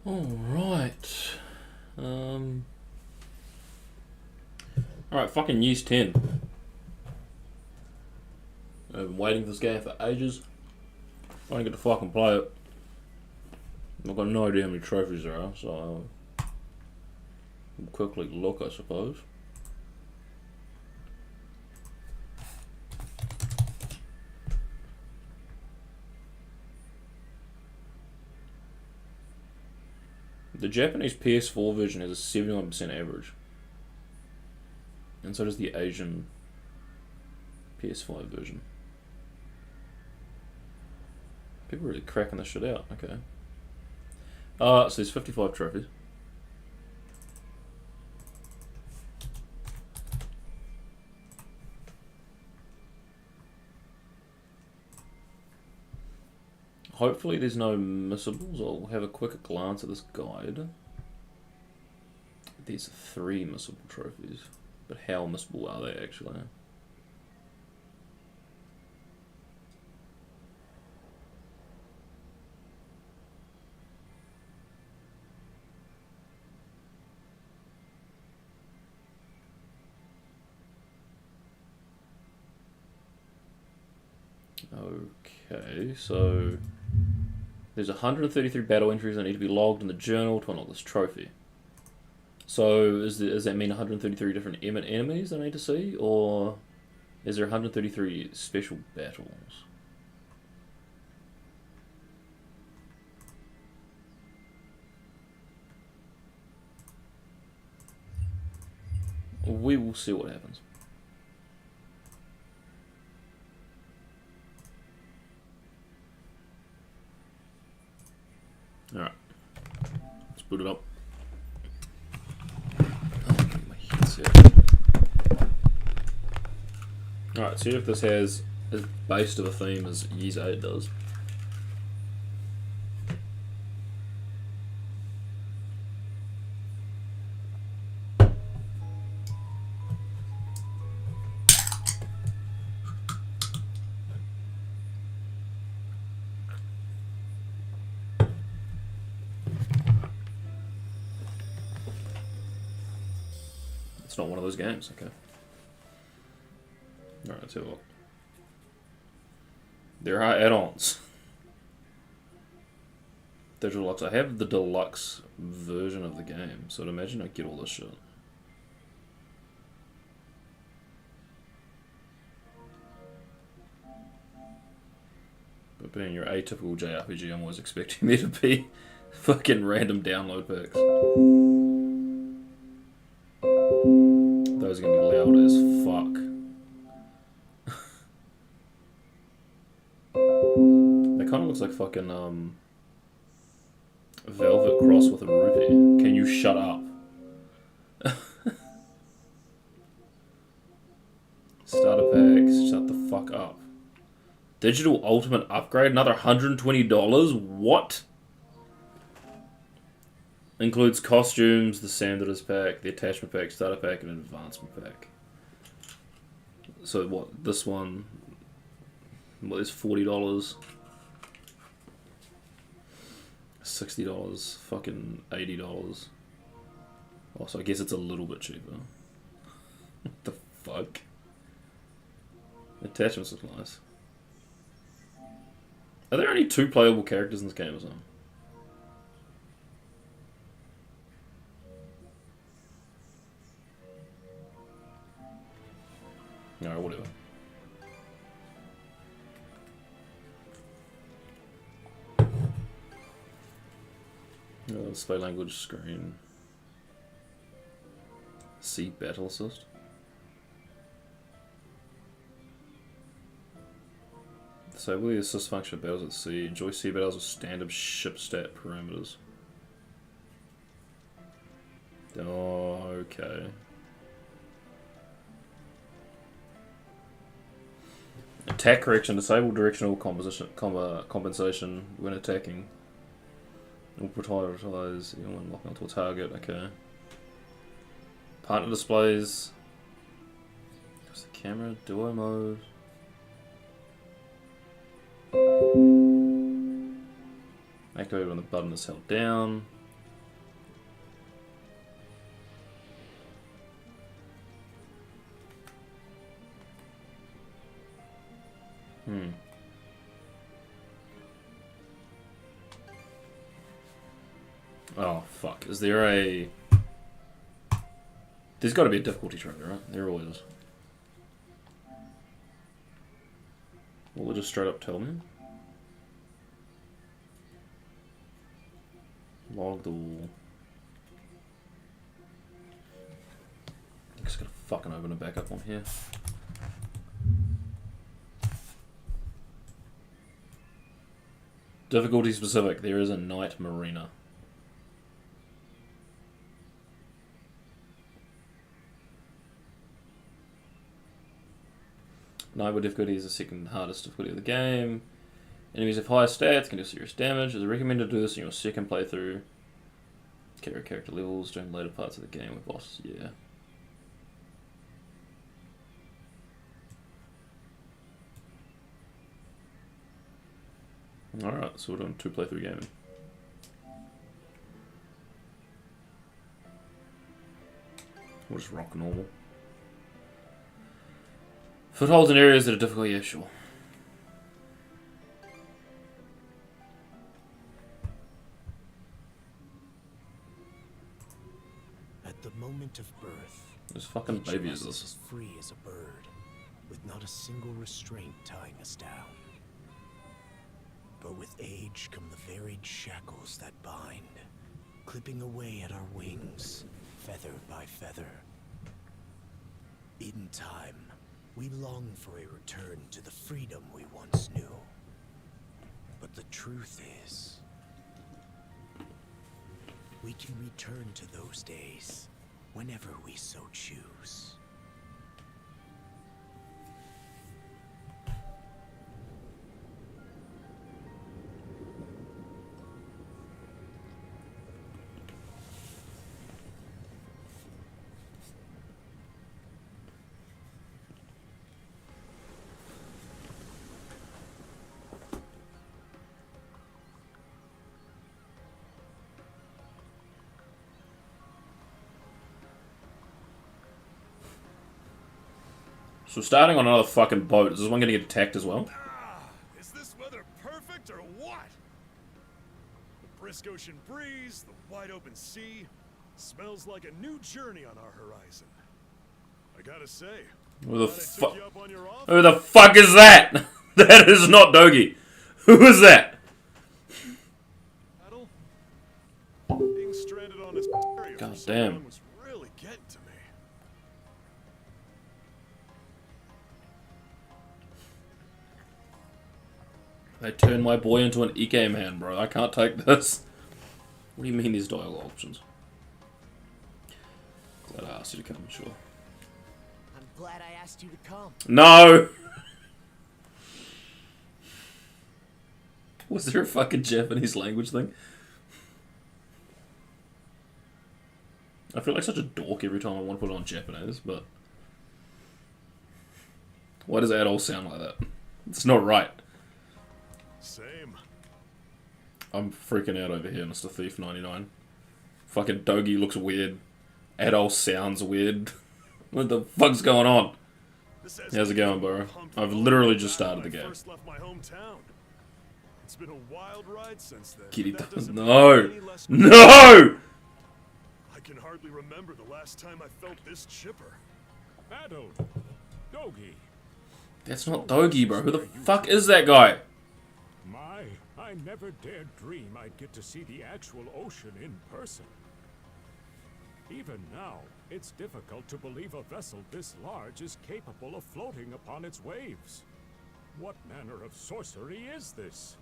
Alright. Alright, fucking use 10. I've been waiting for this game for ages. I don't get to fucking play it. I've got no idea how many trophies there are, so I'll quickly look, I suppose. The Japanese PS4 version has a 71% average. And so does the Asian PS5 version. People are really cracking this shit out, okay. So there's 55 trophies. Hopefully there's no missables. I'll have a quick glance at this guide. There's 3 missable trophies. But how missable are they actually? Okay, so there's 133 battle entries that need to be logged in the journal to unlock this trophy. So does that mean 133 different enemies I need to see, or is there 133 special battles? We will see what happens. Alright. Let's boot it up. Alright, see if this has as based of a theme as Years 8 does. It's not one of those games, okay. Alright, let's have a look. There are add-ons. Digital Deluxe. I have the deluxe version of the game, so I'd imagine I get all this shit. But being your atypical JRPG, I'm always expecting there to be fucking random download packs. Those are gonna be loud as fuck. That kind of looks like fucking Velvet Cross with a rupee. Can you shut up? Starter pack, shut the fuck up. Digital Ultimate Upgrade, another $120? What? Includes costumes, the Sanders pack, the attachment pack, starter pack, and advancement pack. So what, this one, what is $40? $60, fucking $80. Also, I guess it's a little bit cheaper. What the fuck? Attachments look nice. Are there only 2 playable characters in this game or something? Alright, whatever. Display language screen. See battle assist. Disable the assist function of battles at sea. Enjoy sea battles with standard ship stat parameters. Oh, okay. Attack correction. Disable directional compensation when attacking. Will prioritize anyone locking onto a target. Okay. Partner displays. There's the camera. Duo mode. Activate when the button is held down. Oh, fuck. Is there a... There's got to be a difficulty tracker, right? There always is. Will it just straight up tell me? Log the wall. I'm just gonna fucking open it back up on here. Difficulty specific. There is a night marina. Nightmare difficulty is the second hardest difficulty of the game. Enemies have higher stats, can do serious damage. It is recommended to do this in your second playthrough. Carry character levels during later parts of the game with bosses, yeah. Alright, so we're doing 2 playthrough gaming. We'll just rock normal. Footholds in areas that are difficult, yeah, sure. At the moment of birth, This fucking baby is as this. free as a bird, with not a single restraint tying us down. But with age come the varied shackles that bind, clipping away at our wings, feather by feather. In time, we long for a return to the freedom we once knew. But the truth is, we can return to those days whenever we so choose. So starting on another fucking boat. Is this one gonna get attacked as well? Is this weather perfect or what? The brisk ocean breeze, the wide open sea, smells like a new journey on our horizon. I gotta say, Who the glad I fuck? took you up on your offer. Who the fuck is that? That is not Dogi. Who is that? Battle? Being stranded on this area God for so damn. long was really getting to me. They turned my boy into an Ike man, bro. I can't take this. What do you mean these dialogue options? Glad I asked you to come, sure. I'm glad I asked you to come. No! Was there a fucking Japanese language thing? I feel like such a dork every time I want to put it on Japanese, but... Why does that all sound like that? It's not right. Same. I'm freaking out over here, Mr. Thief 99. Fucking Dogi looks weird. Adol sounds weird. What the fuck's going on? This has How's it me going, bro? pumped I've up literally when just started the I game. first left my hometown. It's been a wild ride since then. but Kirito. that doesn't No! make it any less cool. No! I can hardly remember the last time I felt this chipper. Battle, Dogi. That's not Dogi, bro. Who the fuck is that guy? My, I never dared dream I'd get to see the actual ocean in person. Even now, it's difficult to believe a vessel this large is capable of floating upon its waves. What manner of sorcery is this?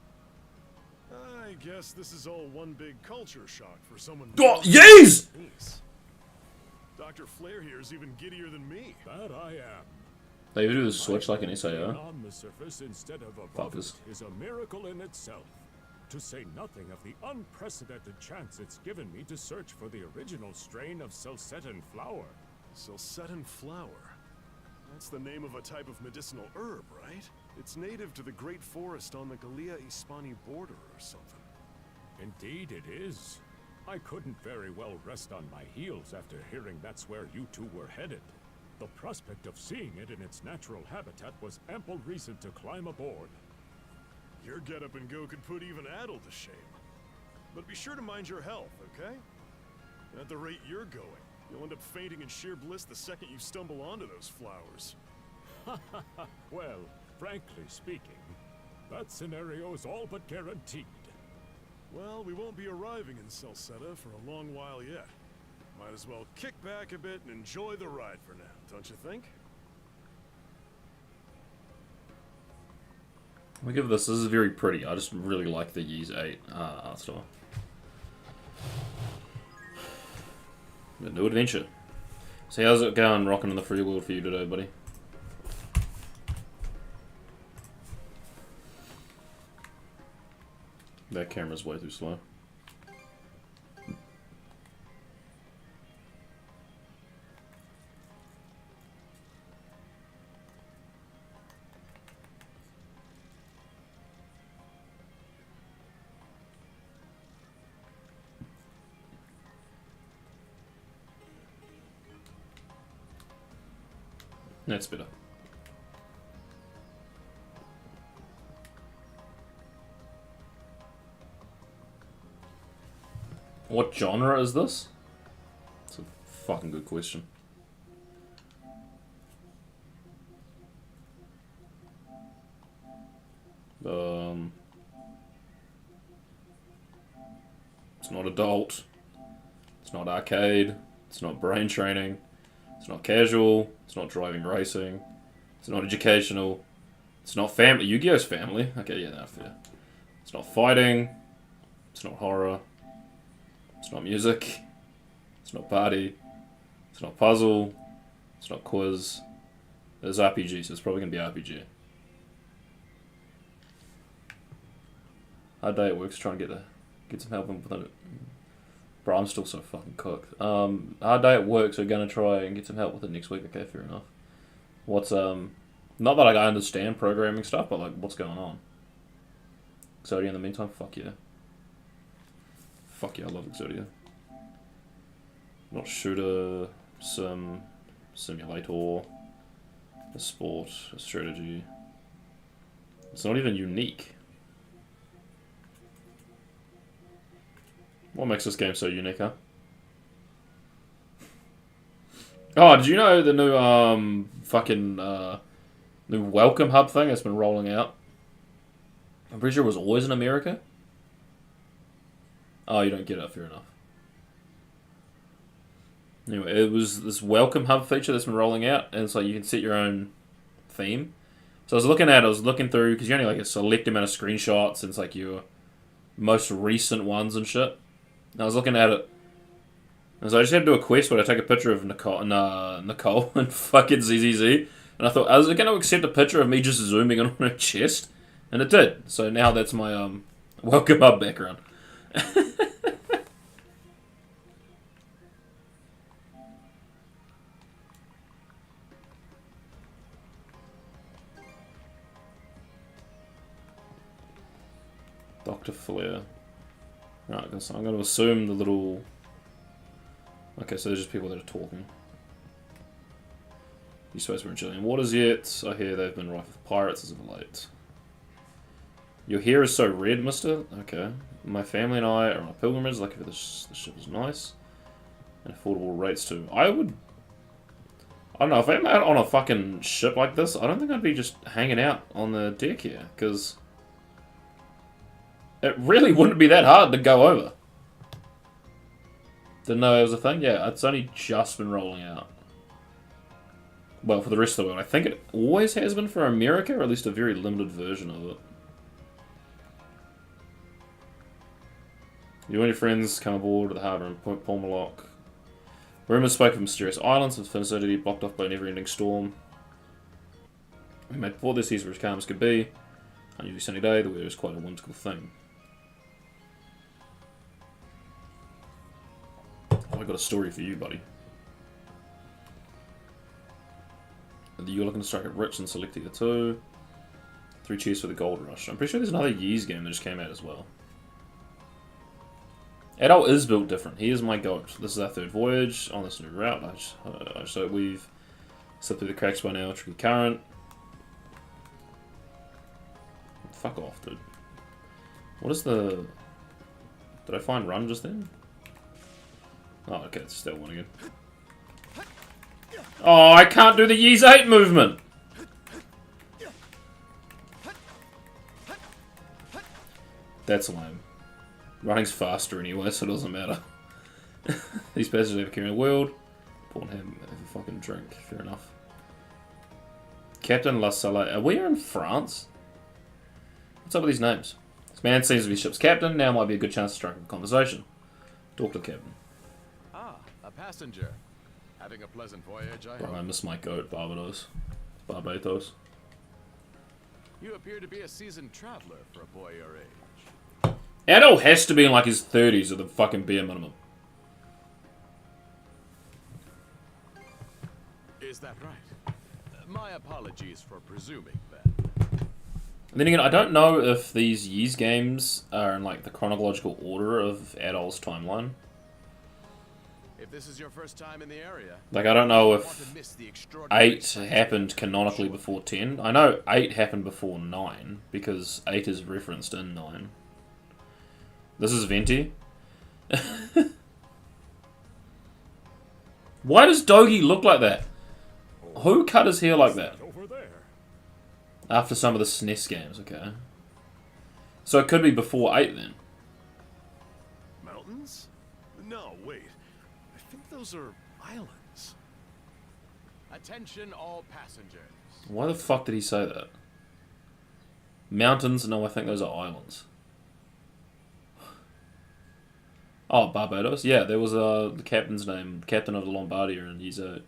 I guess this is all one big culture shock for someone. Oh, yes! Dr. Flair here is even giddier than me. That I am. They even do the switch like an Being SAO. on the surface instead of above Fuckers. it is a miracle in itself. To say nothing of the unprecedented chance it's given me to search for the original strain of Selcetin flower. Selcetin flower. That's the name of a type of medicinal herb, right? It's native to the Great Forest on the Gallia-Hispani border or something. Indeed it is. I couldn't very well rest on my heels after hearing that's where you two were headed. The prospect of seeing it in its natural habitat was ample reason to climb aboard. Your get-up and go could put even Adel to shame. But be sure to mind your health, okay? At the rate you're going, you'll end up fainting in sheer bliss the second you stumble onto those flowers. Well, frankly speaking, that scenario is all but guaranteed. Well, we won't be arriving in Salsetta for a long while yet. Might as well kick back a bit and enjoy the ride for now, don't you think? We give this. This is very pretty. I just really like the Ys 8 art style. A new adventure. So how's it going, rocking in the free world for you today, buddy? That camera's way too slow. That's better. What genre is this? It's a fucking good question. It's not adult. It's not arcade. It's not brain training. It's not casual. It's not driving racing. It's not educational. It's not family. Yu-Gi-Oh's family. Okay, yeah, that's fair. It's not fighting. It's not horror. It's not music. It's not party. It's not puzzle. It's not quiz. It's RPG, so it's probably going to be RPG. Hard day at work's trying to get some help with it. Bro, I'm still so fucking cooked. Hard day at work, so we're gonna try and get some help with it next week. Okay, fair enough. What's not that like, I understand programming stuff, but like, what's going on? Exodia in the meantime, fuck yeah. Fuck yeah, I love Exodia. Not shooter, simulator, a sport, a strategy. It's not even unique. What makes this game so unique, huh? Oh, did you know the new, new Welcome Hub thing that's been rolling out? I'm pretty sure it was always in America. Oh, you don't get it, fair enough. Anyway, it was this Welcome Hub feature that's been rolling out, and it's like you can set your own theme. So I was looking through, because you only like a select amount of screenshots, and it's like your most recent ones and shit. And I was looking at it, and so I just had to do a quest where I take a picture of Nicole and fucking ZZZ, and I thought, I was going to accept a picture of me just zooming in on her chest, and it did. So now that's my Welcome Hub background. Dr. Flair. Right, so I'm going to assume the little... Okay, so there's just people that are talking. You suppose we're in Chilean waters yet? I hear they've been rife with pirates as of late. Your hair is so red, mister? Okay. My family and I are on a pilgrimage, lucky for this ship is nice. And affordable rates too. I don't know, if I'm out on a fucking ship like this, I don't think I'd be just hanging out on the deck here, because... It really wouldn't be that hard to go over. Didn't know it was a thing? Yeah, it's only just been rolling out. Well, for the rest of the world. I think it always has been for America, or at least a very limited version of it. You and your friends come aboard the harbour in Point Pomalock. Rumours spoke of mysterious islands with vicinity blocked off by a never-ending storm. We made before this seas were as calm as could be. Unusually sunny day, the weather is quite a whimsical thing. I've got a story for you, buddy. You're looking to strike it rich and select either two. 3 cheers for the gold rush. I'm pretty sure there's another Ys game that just came out as well. Adult is built different. He is my goat. This is our 3rd voyage on this new route. I just hope we've slipped through the cracks by now. Tricky current. Fuck off, dude. What is the... Did I find run just then? Oh, okay, it's still one again. Oh, I can't do the Ys 8 movement! That's lame. Running's faster anyway, so it doesn't matter. These passages have carried a world. Paul have a fucking drink. Fair enough. Captain La Salle. Are we in France? What's up with these names? This man seems to be ship's captain. Now might be a good chance to strike up a conversation. Talk to the captain. Ah, a passenger. Having a pleasant voyage, I Bro, hope. I miss my goat, Barbados. Barbados. You appear to be a seasoned traveler for a boy your age. Adol has to be in like his 30s at the fucking bare minimum. Is that right? My apologies for presuming, Ben. And then again, I don't know if these Ys games are in like the chronological order of Adol's timeline. If this is your first time in the area, Like, I don't know you want if to miss the extraordinary 8 sights happened of canonically shore. before 10. I know 8 happened before 9, because 8 is referenced in 9. This is Venti. Why does Dogi look like that? Who cut his hair like that? Over there. After some of the SNES games, okay. So it could be before 8 then. Mountains? No, wait. I think those are islands. Attention all passengers. Why the fuck did he say that? Mountains? No, I think those are islands. Oh, Barbados? Yeah, there was the captain's name. Captain of the Lombardia, and he's a...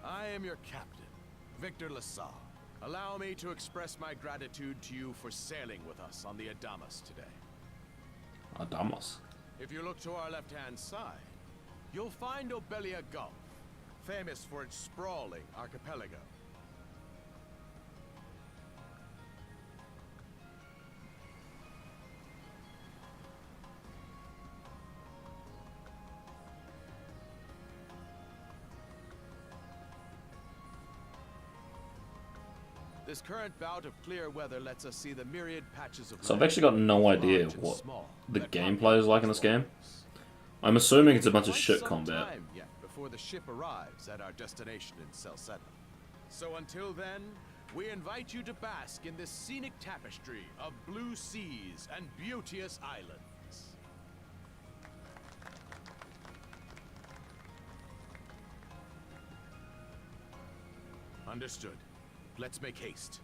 I am your captain, Victor LaSalle. Allow me to express my gratitude to you for sailing with us on the Adamas today. Adamas. If you look to our left-hand side, you'll find Obelia Gulf, famous for its sprawling archipelago. This current bout of clear weather lets us see the myriad patches of So I've land, actually got no idea large and what small, the that gameplay is like in this game. complement I'm assuming it's a bunch of Quite shit some combat. time yet before the ship arrives at our destination in Celceta. So until then, we invite you to bask in this scenic tapestry of blue seas and beauteous islands. Understood. Let's make haste.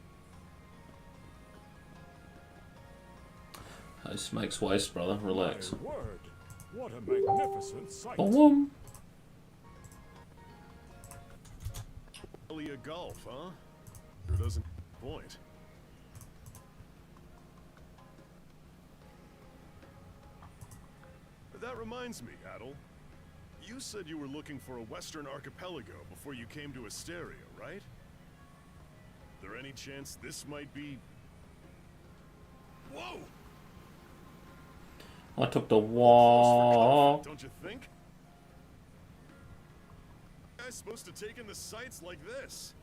This makes waste, brother. Relax. My word. What a magnificent sight. Boom. Elia Gulf, huh? Sure doesn't point. That reminds me, Adel. You said you were looking for a western archipelago before you came to Asteria, right? There any chance this might be... Whoa! I took the Close for walk. comfort, don't you think? Guy's supposed to take in the sights like this.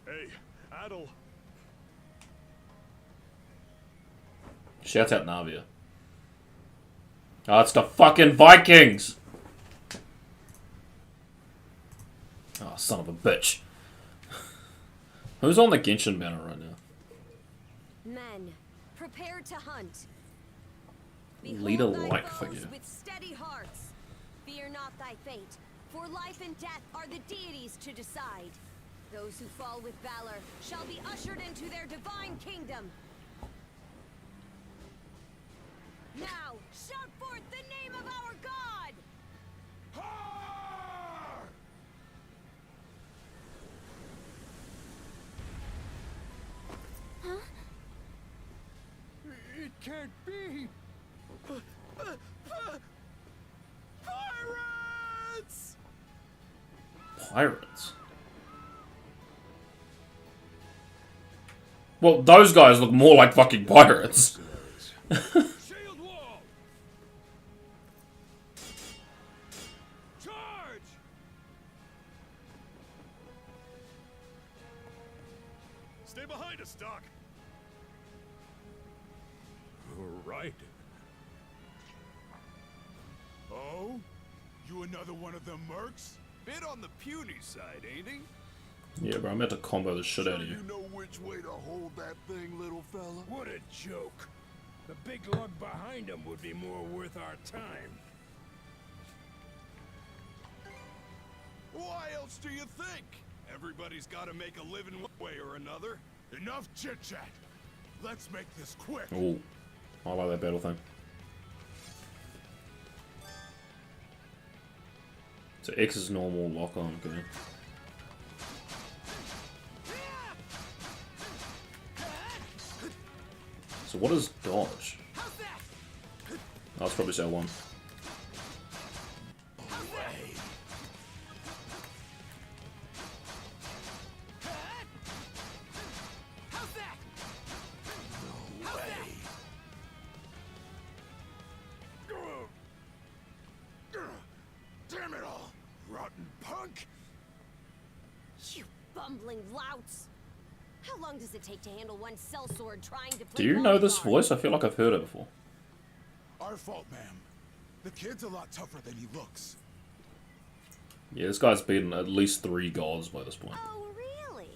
Hey, Adel. Shout out Navia. Oh, it's the fucking Vikings! Oh, son of a bitch. Who's on the Genshin banner right now? Men, prepare to hunt. Lead a Behold thy like foes figure. with steady hearts. Fear not thy fate, for life and death are the deities to decide. Those who fall with valor shall be ushered into their divine kingdom. Now, shout forth the name of our God! It can't be! Pirates! Pirates? Well, those guys look more like fucking pirates. Shield wall! Charge! Stay behind us, Doc. Right. Oh? You another one of them mercs? Bit on the puny side, ain't he? Yeah, bro, I'm about to combo the shit out of you. You know which way to hold that thing, little fella? What a joke. The big lug behind him would be more worth our time. Why else do you think? Everybody's gotta make a living one way or another. Enough chit-chat. Let's make this quick. Oh, I like that battle thing. So X is normal, lock on, okay. So what is dodge? Oh, that's probably cell one. Damn it all! Rotten punk! You bumbling louts! How long does it take to handle one sellsword trying to play Do you know this bodyguard? voice? I feel like I've heard it before. Our fault, ma'am. The kid's a lot tougher than he looks. Yeah, this guy's beaten at least 3 gods by this point. Oh, really?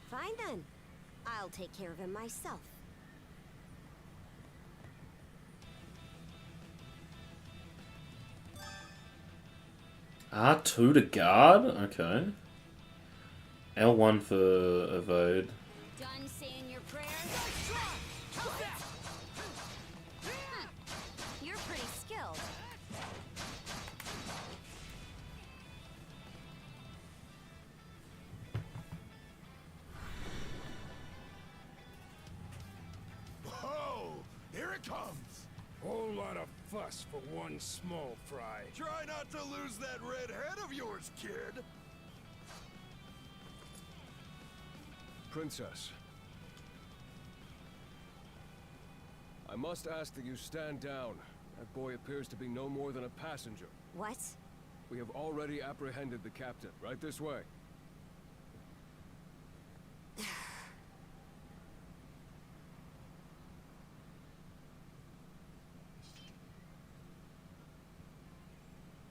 Fine then. I'll take care of him myself. R2 to guard? Okay. L1 for evade. Done saying your prayers? You're pretty skilled. Oh, here it comes. Whole lot of fuss for one small fry. Try not to lose that red head of yours, kid. Princess. I must ask that you stand down. That boy appears to be no more than a passenger. What? We have already apprehended the captain. Right this way.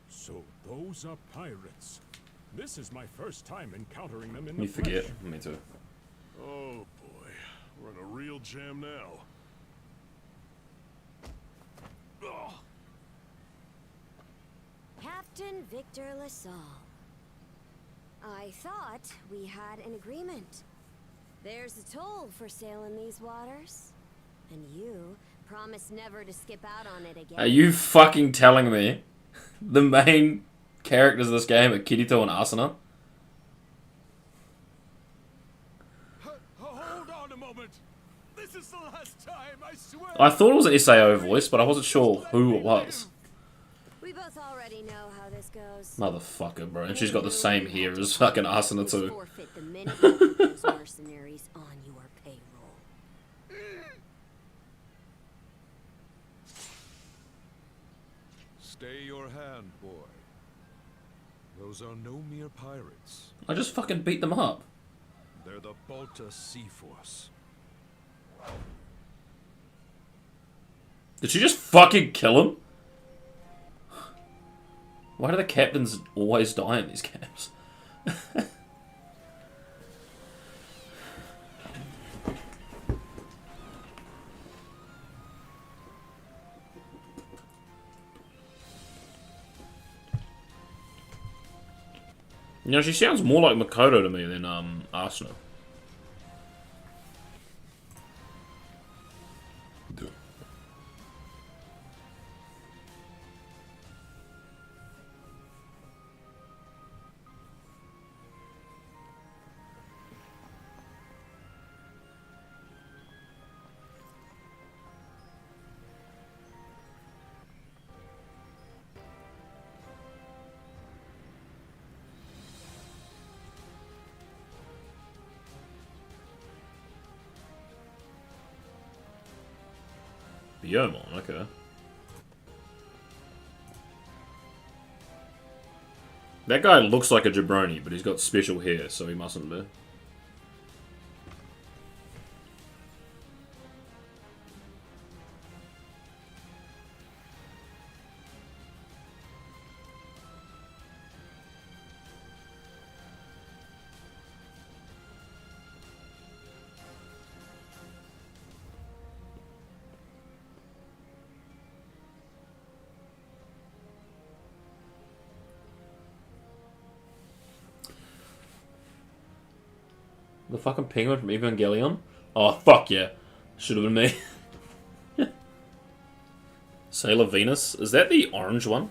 So those are pirates. This is my first time encountering them in the You forget. flesh. Me too. Oh boy, we're in a real jam now. Ugh. Captain Victor Lassalle. I thought we had an agreement. There's a toll for sailing these waters. And you promised never to skip out on it again. Are you fucking telling me the main characters of this game are Kirito and Asuna? Hold on a moment. This is the last time, I swear. I thought it was an SAO voice, but I wasn't sure who it was. We both already know how this goes. Motherfucker, bro. And she's got the same hair as fucking Asuna too. Forfeit the minute you put those mercenaries on your payroll. Stay your hand, boy. Those are no mere pirates. I just fucking beat them up. They're the Balta Sea Force. Did she just fucking kill him? Why do the captains always die in these games? You know, she sounds more like Makoto to me than Asuna. Biomon, okay. That guy looks like a jabroni, but he's got special hair, so he mustn't be. The fucking penguin from Evangelion? Oh, fuck yeah. Should have been me. Sailor Venus? Is that the orange one?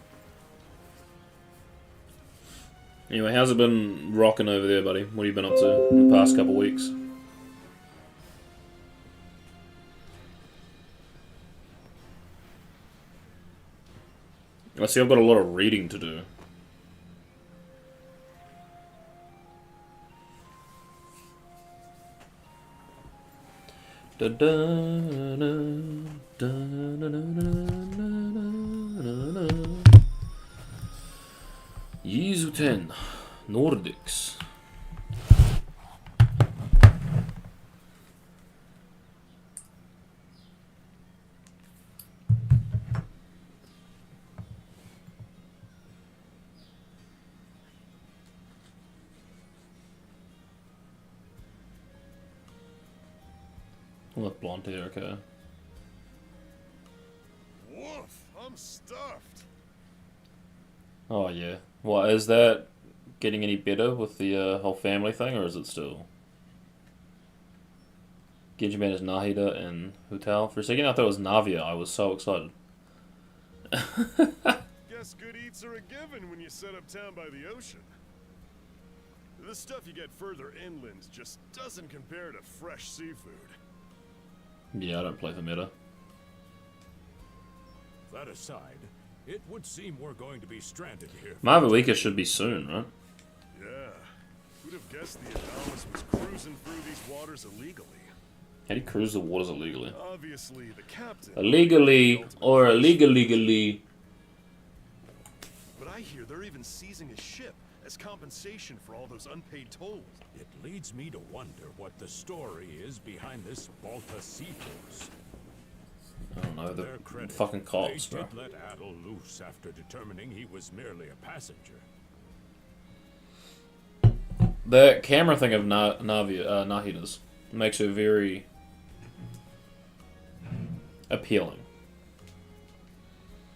Anyway, how's it been rocking over there, buddy? What have you been up to in the past couple weeks? I see I've got a lot of reading to do. Yizuten Nordics. With blonde hair, okay. Woof! I'm stuffed. Oh yeah. What, is that getting any better with the whole family thing, or is it still? Genjiman is Nahida and Hutal. For a second I thought it was Navia. I was so excited. Guess good eats are a given when you set up town by the ocean. The stuff you get further inland just doesn't compare to fresh seafood. Yeah, I don't play for meta. That aside, it would seem we're going to be stranded here. Mahavika should be soon, right? Yeah. Who'd have guessed the Adonis was cruising through these waters illegally? How do you cruise the waters illegally? Obviously, the captain... Illegally, or illegally. But I hear they're even seizing his ship as compensation for all those unpaid tolls. It leads me to wonder what the story is behind this Balta Sea Force. I don't know, the Their credit, fucking cops, they bro. did let Adel loose after determining he was merely a passenger. The camera thing of Nahida's makes her very appealing.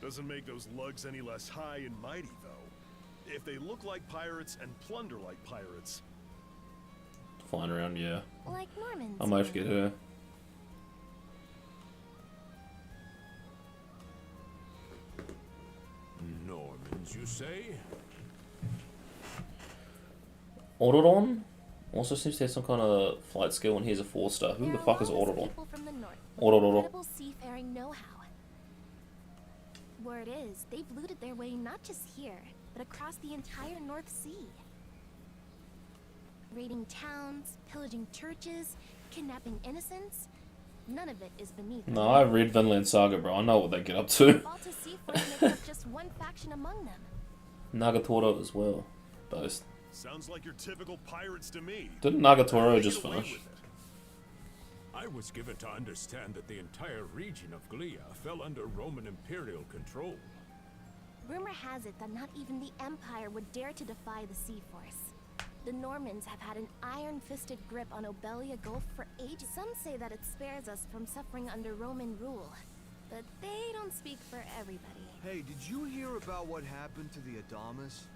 Doesn't make those lugs any less high and mighty, though. If they look like pirates and plunder like pirates... Flying around, yeah. Like Normans. I might get her. Normans, you say? Autodon also seems to have some kind of flight skill, and he's a 4-star. Who the fuck is Autodon? People from the north with Autodon. incredible seafaring know-how. Word is, they've looted their way not just here, but across the entire North Sea. Raiding towns, pillaging churches, kidnapping innocents. None of it is beneath them. No, I've read Vinland Saga, bro. I know what they get up to. Balta Sea Force makes up just one faction among them. Nagatoro as well. Both. Sounds like your typical pirates to me. Didn't Nagatoro Get just away finish? with it. I was given to understand that the entire region of Glia fell under Roman imperial control. Rumor has it that not even the Empire would dare to defy the Sea Force. The Normans have had an iron-fisted grip on Obelia Gulf for ages. Some say that it spares us from suffering under Roman rule, but they don't speak for everybody. Hey, did you hear about what happened to the Adamas?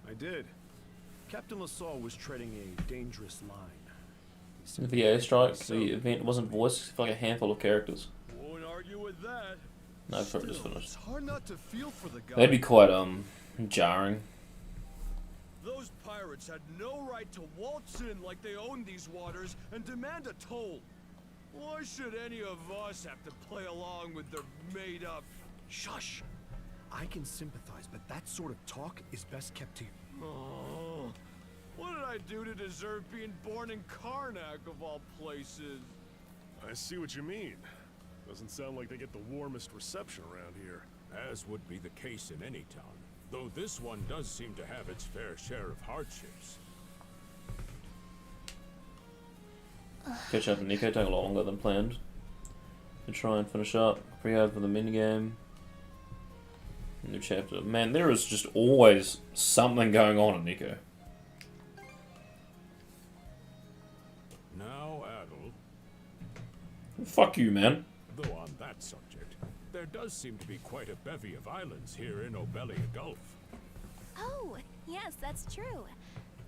I did. Captain LaSalle was treading a dangerous line. The airstrike, the event wasn't voiced for like a handful of characters. Won't argue with that. No, it's probably just Still, finished. it's hard not to feel for the guy. That'd be quite jarring. Those pirates had no right to waltz in like they owned these waters and demand a toll. Why should any of us have to play along with their made-up... Shush! I can sympathize, but that sort of talk is best kept to... Oh, what did I do to deserve being born in Karnak, of all places? I see what you mean. Doesn't sound like they get the warmest reception around here. As would be the case in any town. Though this one does seem to have its fair share of hardships. Catch up with Nico took a lot longer than planned. To try and finish up. Pre-hard for the minigame. New chapter. Man, there is just always something going on in Nico. Now, Adel. Fuck you, man. Though on that subject, there does seem to be quite a bevy of islands here in Obelia Gulf. Oh, yes, that's true.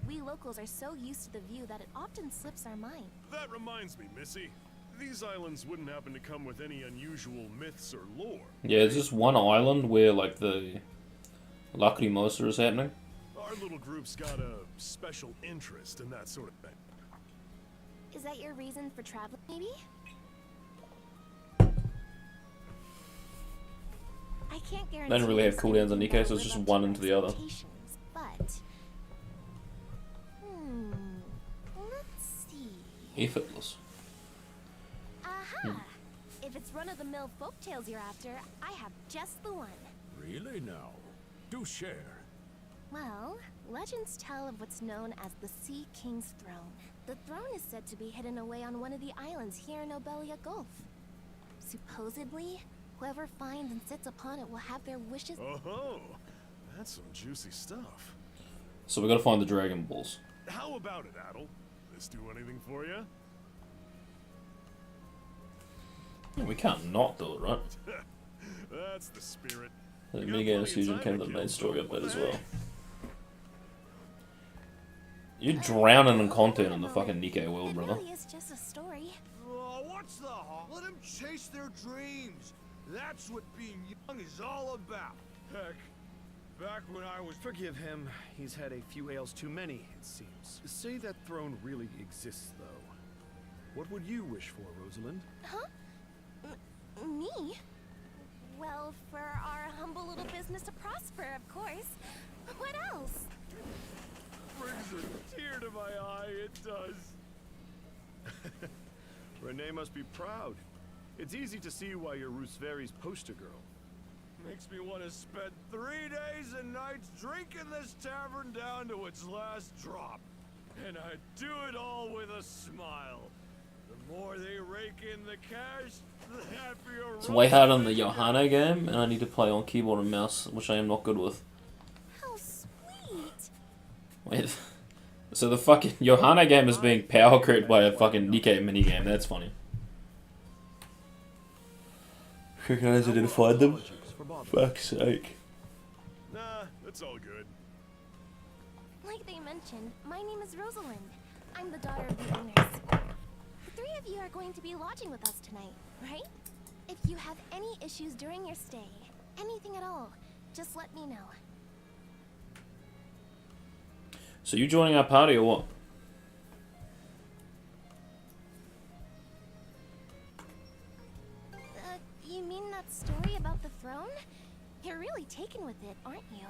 We locals are so used to the view that it often slips our mind. That reminds me, Missy. These islands wouldn't happen to come with any unusual myths or lore. Yeah, it's just one island where, like, the Lacrimosa is happening. Our little group's got a special interest in that sort of thing. Is that your reason for traveling, maybe? I can't guarantee. They don't really have it's cooldowns on gonna Nico, so live it's just up to one your into the other. expectations, But let's see. Effortless. Aha! If it's run-of-the-mill folktales you're after, I have just the one. Really now? Do share. Well, legends tell of what's known as the Sea King's Throne. The throne is said to be hidden away on one of the islands here in Obelia Gulf. Supposedly, whoever finds and sits upon it will have their wishes. Oh, that's some juicy stuff. So we gotta find the Dragon Balls. How about it, Adel? This do anything for you? Yeah, we can't not do it, right? That's the spirit. The You got minigame plenty of fusion time came to to the kill, main story so what update as the well. heck? You're drowning in content in the fucking Nikkei world, It brother. really is just a story. Oh, what's the harm? Let them chase their dreams. That's what being young is all about. Heck, back when I was... Forgive him. He's had a few ales too many, it seems. Say that throne really exists, though. What would you wish for, Rosalind? Huh? Me? Well, for our humble little business to prosper, of course. What else? Brings a tear to my eye, it does. Renee must be proud. It's easy to see why you're Rooseveri's poster girl. Makes me want to spend 3 days and nights drinking this tavern down to its last drop. And I do it all with a smile. The more they rake in the cash, the happier. It's way harder than the Johanna game, and I need to play on keyboard and mouse, which I am not good with. How sweet. Wait. So the fucking Johanna game is being power crept by a fucking Nikkei minigame. That's funny. Recognize I didn't find them. Fuck's sake. Nah, it's all good. Like they mentioned, my name is Rosalind. I'm the daughter of the owners. The 3 of you are going to be lodging with us tonight, right? If you have any issues during your stay, anything at all, just let me know. So you joining our party or what? You mean that story about the throne? You're really taken with it, aren't you?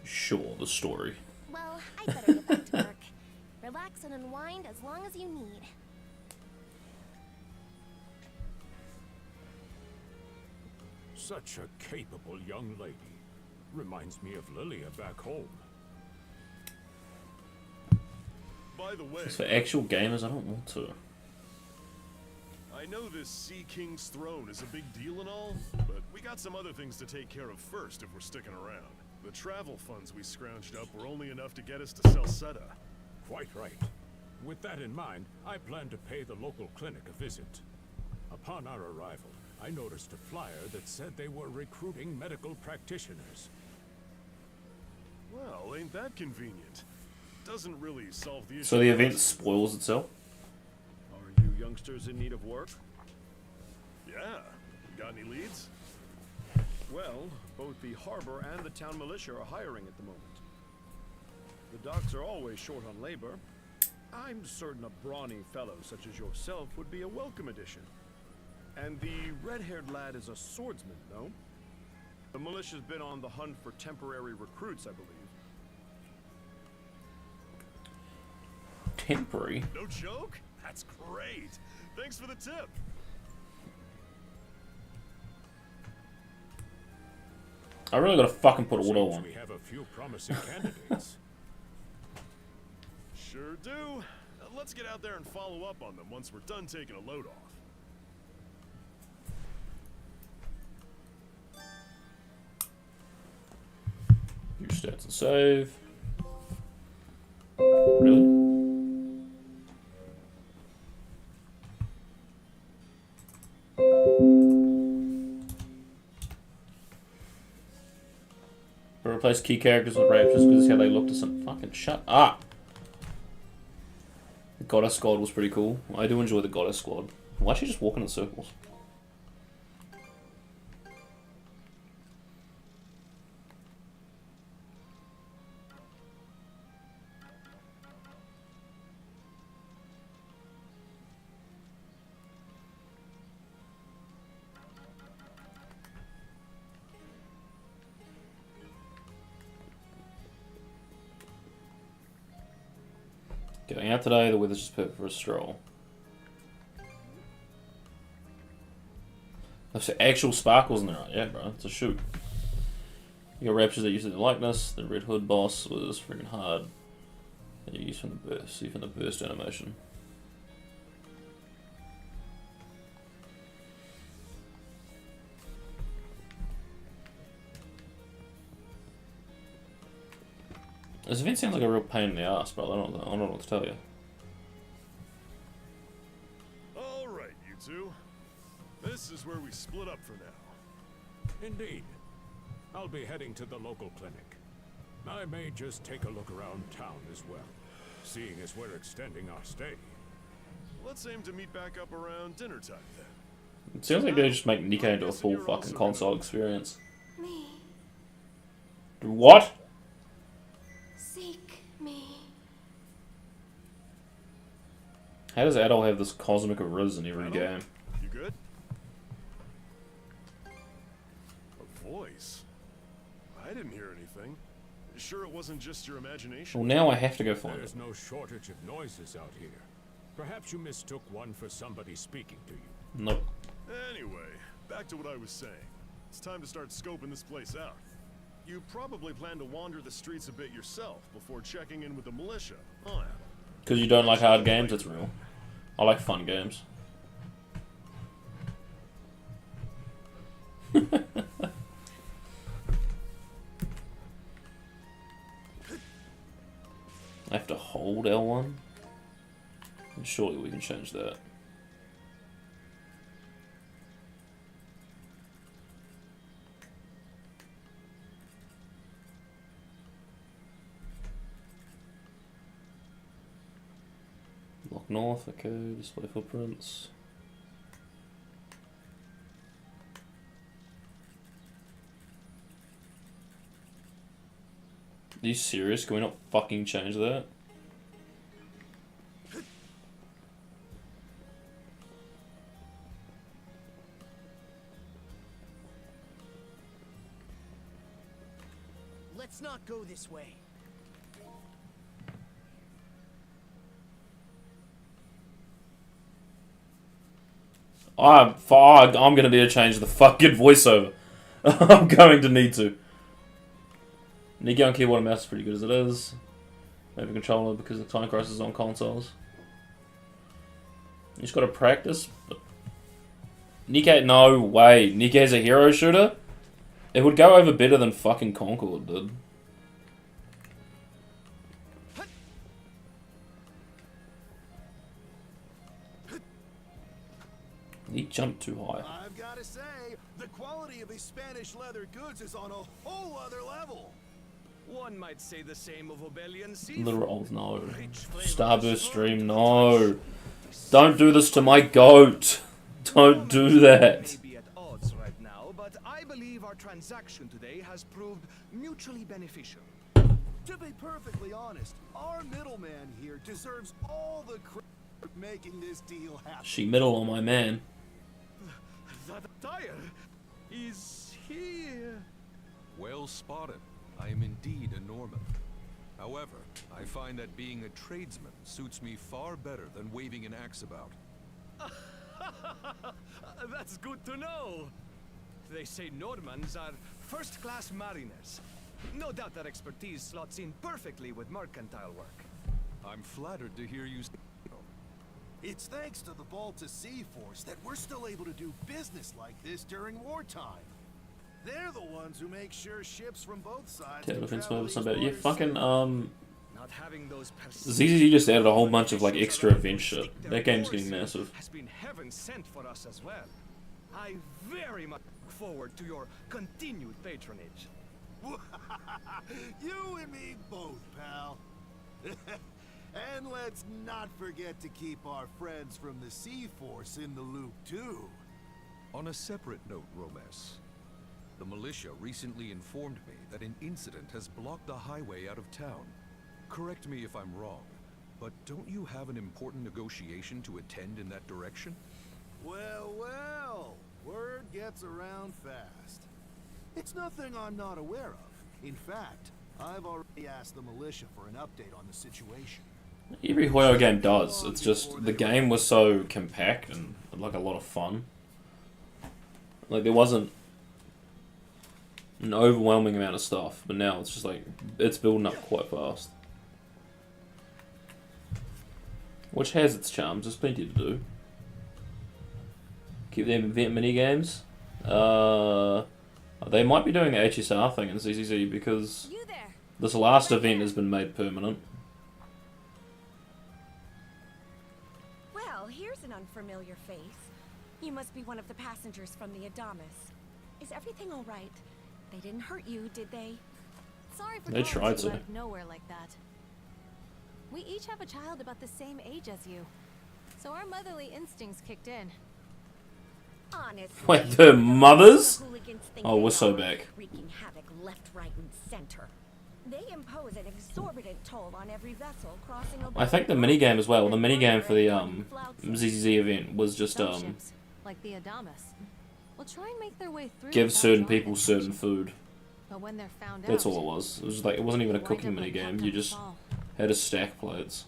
Sure, the story. Well, I'd better get back to work. Relax and unwind as long as you need. Such a capable young lady. Reminds me of Lilia back home. By the way, It's for actual gamers, I don't want to. I know this Sea King's throne is a big deal and all, but we got some other things to take care of first if we're sticking around. The travel funds we scrounged up were only enough to get us to Salsetta. Quite right. With that in mind, I plan to pay the local clinic a visit. Upon our arrival, I noticed a flyer that said they were recruiting medical practitioners. Well, ain't that convenient? Doesn't really solve the issue. So the event spoils itself? Are you youngsters in need of work? Yeah. You got any leads? Well, both the harbor and the town militia are hiring at the moment. The docks are always short on labor. I'm certain a brawny fellow such as yourself would be a welcome addition. And the red-haired lad is a swordsman, no? The militia's been on the hunt for temporary recruits, I believe. Temporary? No joke? That's great. Thanks for the tip. I really gotta fucking put auto Seems on. we have a few promising candidates. Sure do. Let's get out there and follow up on them once we're done taking a load off. Use stats and save. Really? Replace key characters with raptors because how they look to some fucking shut up. The Goddess Squad was pretty cool. I do enjoy the Goddess Squad. Why is she just walking in circles? Going out today, the weather's just perfect for a stroll. There's actual sparkles in there, right? Yeah, bro, it's a shoot. You got raptures that use the likeness. The Red Hood boss was freaking hard. And you use from the burst, see from the burst animation. This event sounds like a real pain in the ass, but I don't know what to tell you. Alright, you two. This is where we split up for now. Indeed. I'll be heading to the local clinic. I may just take a look around town as well, seeing as we're extending our stay. Let's aim to meet back up around dinner time then. It sounds like they just make Nico into a full fucking console experience. Me. What? Seek me. How does Adol have this cosmic riz in every Adol? game? You good? A voice? I didn't hear anything. Sure it wasn't just your imagination? Well, now I have to go find it. There's no shortage of noises out here. Perhaps you mistook one for somebody speaking to you. Nope. Anyway, back to what I was saying. It's time to start scoping this place out. You probably plan to wander the streets a bit yourself before checking in with the militia, huh? Because you don't like hard games, it's real. I like fun games. I have to hold L1? And surely we can change that. Lock north, okay, display footprints. Are you serious? Can we not fucking change that? Let's not go this way. I'm gonna need to change the fucking voiceover. I'm going to need to. Nico on keyboard and mouse is pretty good as it is. Maybe controller because the Time Crisis is on consoles. You just gotta practice. But Nico, no way. Nico's a hero shooter? It would go over better than fucking Concord did. He jumped too high. I've got to say, the quality of these Spanish leather goods is on a whole other level. One might say the same of Obelian Literal, no. Starburst stream, no. Don't do this to my goat. Don't do that. May be at odds right now, but I believe our transaction today has proved mutually beneficial. To be perfectly honest, our middleman here deserves all the credit for making this deal happen. She middle on my man. That tire is here. Well spotted. I am indeed a Norman. However, I find that being a tradesman suits me far better than waving an axe about. That's good to know. They say Normans are first-class mariners. No doubt their expertise slots in perfectly with mercantile work. I'm flattered to hear you say so. It's thanks to the Balta Sea Force that we're still able to do business like this during wartime. They're the ones who make sure ships from both sides can travel these Yeah, waters fucking Not having those ZZZ just added a whole bunch of like extra event shit. That game's getting massive. has been heaven sent for us as well. I very much look forward to your continued patronage. You and me both, pal. And let's not forget to keep our friends from the Sea Force in the loop, too. On a separate note, Romes, the militia recently informed me that an incident has blocked the highway out of town. Correct me if I'm wrong, but don't you have an important negotiation to attend in that direction? Well, well, word gets around fast. It's nothing I'm not aware of. In fact, I've already asked the militia for an update on the situation. Every Hoyo game does. It's just the game was so compact and like a lot of fun. Like there wasn't an overwhelming amount of stuff, but now it's just like it's building up quite fast. Which has its charms. There's plenty to do. Keep them event mini games. They might be doing the HSR thing in ZZZ because this last event has been made permanent. Well, here's an unfamiliar face. You must be one of the passengers from the Adamas. Is everything all right? They didn't hurt you, did they? Sorry for They calling tried you to. out of nowhere like that. We each have a child about the same age as you, so our motherly instincts kicked in. Honestly, Wait, their mothers? the hooligans think Oh, they we're so are, back. wreaking havoc left, right, and center. They impose an exorbitant toll on every vessel crossing over. I think the minigame as well. The minigame for the ZZZ event was just Some ships, like the Adamas, will try and make their way through give without certain drawing people attention. certain food. But when they're found That's out, all it was. It was like it wasn't even a they cooking wind up like minigame. You Captain just Fall. had to stack plates.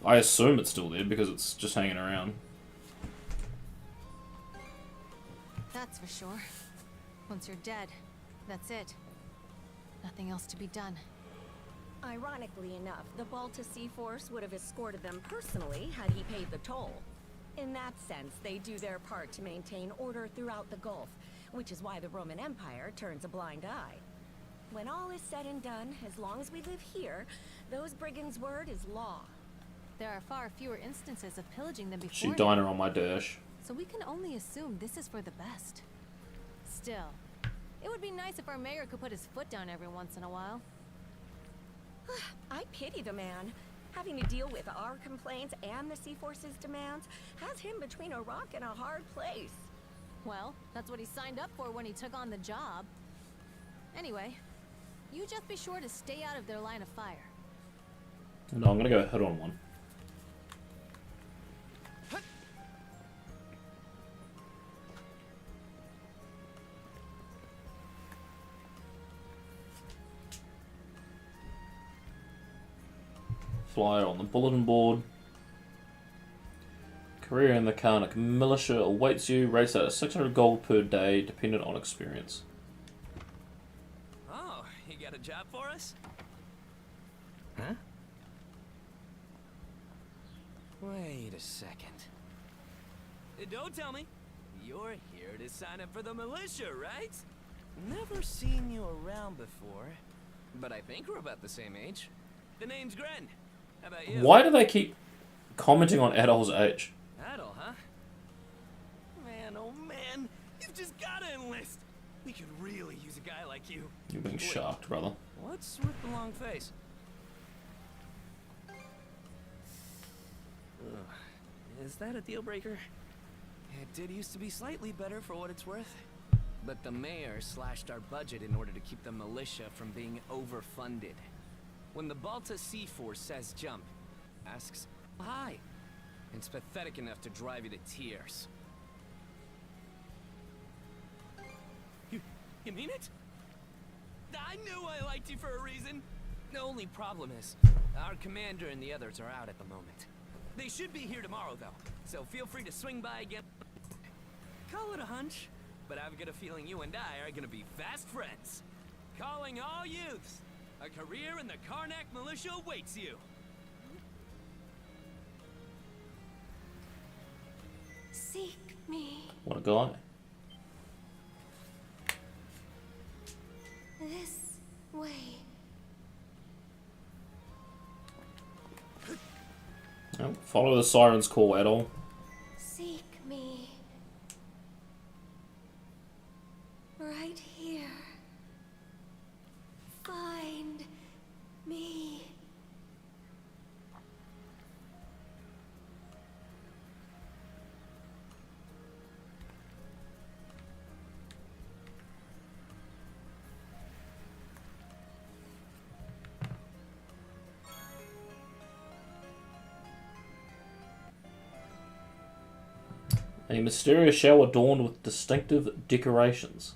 I assume it's still there because it's just hanging around. That's for sure. Once you're dead, that's it. Nothing else to be done. Ironically enough, the Balta Sea Force would have escorted them personally had he paid the toll. In that sense, they do their part to maintain order throughout the Gulf, which is why the Roman Empire turns a blind eye. When all is said and done, as long as we live here, those brigands' word is law. There are far fewer instances of pillaging than before. She diner on my dash. So we can only assume this is for the best. Still, it would be nice if our mayor could put his foot down every once in a while. I pity the man. Having to deal with our complaints and the Sea Force's demands has him between a rock and a hard place. Well, that's what he signed up for when he took on the job. Anyway, you just be sure to stay out of their line of fire. No, I'm gonna go hit on one. Flyer on the bulletin board. Career in the Karnak militia awaits you. Rates out at 600 gold per day, dependent on experience. Oh, you got a job for us? Huh? Wait a second. Don't tell me. You're here to sign up for the militia, right? Never seen you around before. But I think we're about the same age. The name's Gren. How about you? Why do they keep commenting on Adol's age? Adol, huh? Man, oh man, you've just gotta enlist. We could really use a guy like you. You're being sharked, brother. What's with the long face? Ugh. Is that a deal breaker? It did used to be slightly better for what it's worth. But the mayor slashed our budget in order to keep the militia from being overfunded. When the Balta Sea Force says jump, asks why. It's pathetic enough to drive you to tears. You mean it? I knew I liked you for a reason. The only problem is, our commander and the others are out at the moment. They should be here tomorrow, though, so feel free to swing by again. call it a hunch, but I've got a feeling you and I are gonna be fast friends. Calling all youths. A career in the Karnak militia awaits you. Seek me. What a guy. This way. No, follow the siren's call at all. Seek me. Right here. Find me. A mysterious shell adorned with distinctive decorations.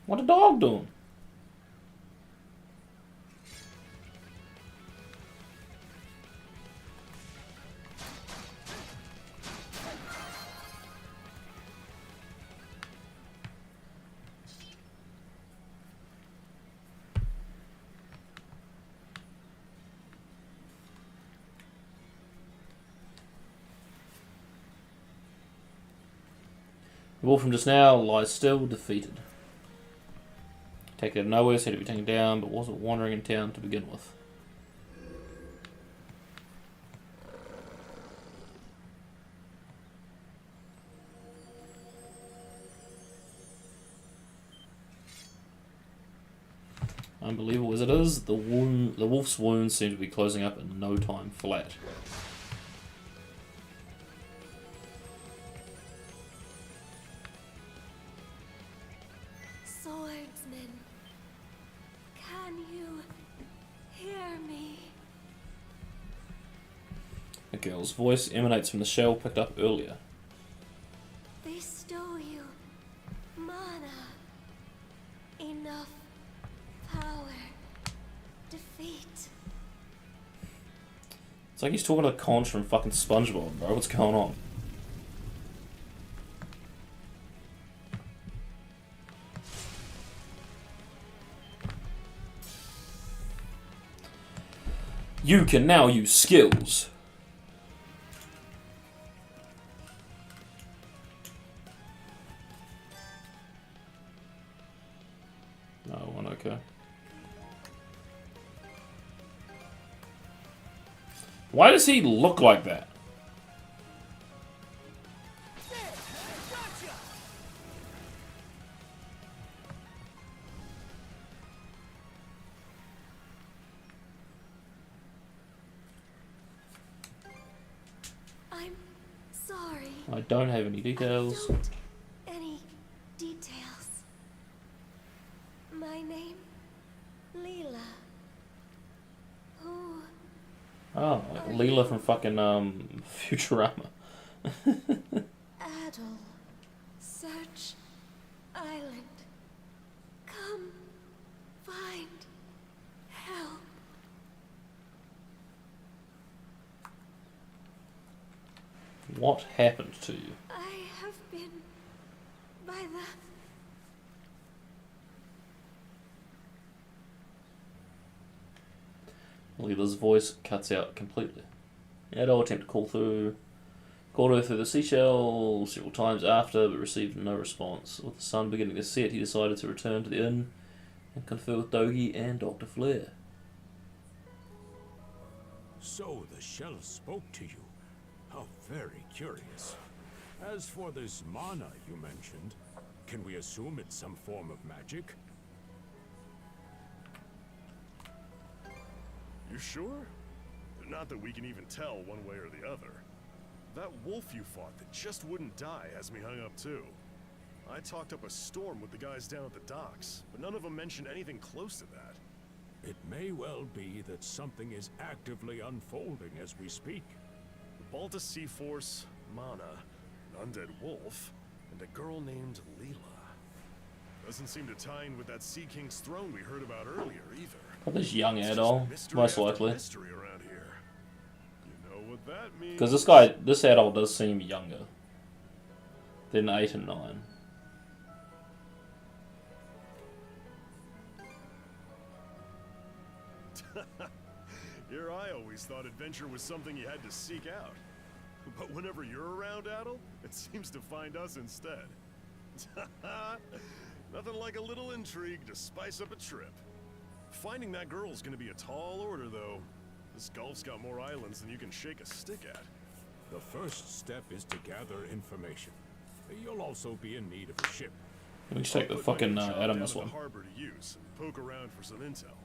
What a dog doing? The wolf from just now lies still, defeated. Taken out of nowhere, said to be taken down, but wasn't wandering in town to begin with. Unbelievable as it is, the wolf's wounds seem to be closing up in no time flat. Swordsman, can you hear me? A girl's voice emanates from the shell picked up earlier. They stole you mana. Enough power. Defeat. It's like he's talking to Conch from fucking SpongeBob, bro. What's going on? You can now use skills. No one, okay. Why does he look like that? I'm sorry. I don't have any details. Any details. My name, Leela. Who? Oh, like Leela from fucking Futurama. Adel. Search Island. Come find help. What happened to you? I have been by the... Leela's voice cuts out completely. Adol attempted to called her through the seashell several times after, but received no response. With the sun beginning to set, he decided to return to the inn and confer with Dogi and Dr. Flair. So the shell spoke to you. How very curious. As for this mana you mentioned, can we assume it's some form of magic? You sure? Not that we can even tell one way or the other. That wolf you fought that just wouldn't die has me hung up too. I talked up a storm with the guys down at the docks, but none of them mentioned anything close to that. It may well be that something is actively unfolding as we speak. The Balta Sea Force, Mana, an undead wolf, and a girl named Leela. Doesn't seem to tie in with that Sea King's throne we heard about earlier either. Probably this young It's just adult, mystery most after likely. mystery around here. You know what that means? Because this adult does seem younger than 8 and 9. Here I always thought adventure was something you had to seek out. But whenever you're around, Adel, it seems to find us instead. Nothing like a little intrigue to spice up a trip. Finding that girl's gonna be a tall order, though. This Gulf's got more islands than you can shake a stick at. The first step is to gather information. You'll also be in need of a ship. Let me check the fucking Adam this one. Harbor to use and poke around for some intel.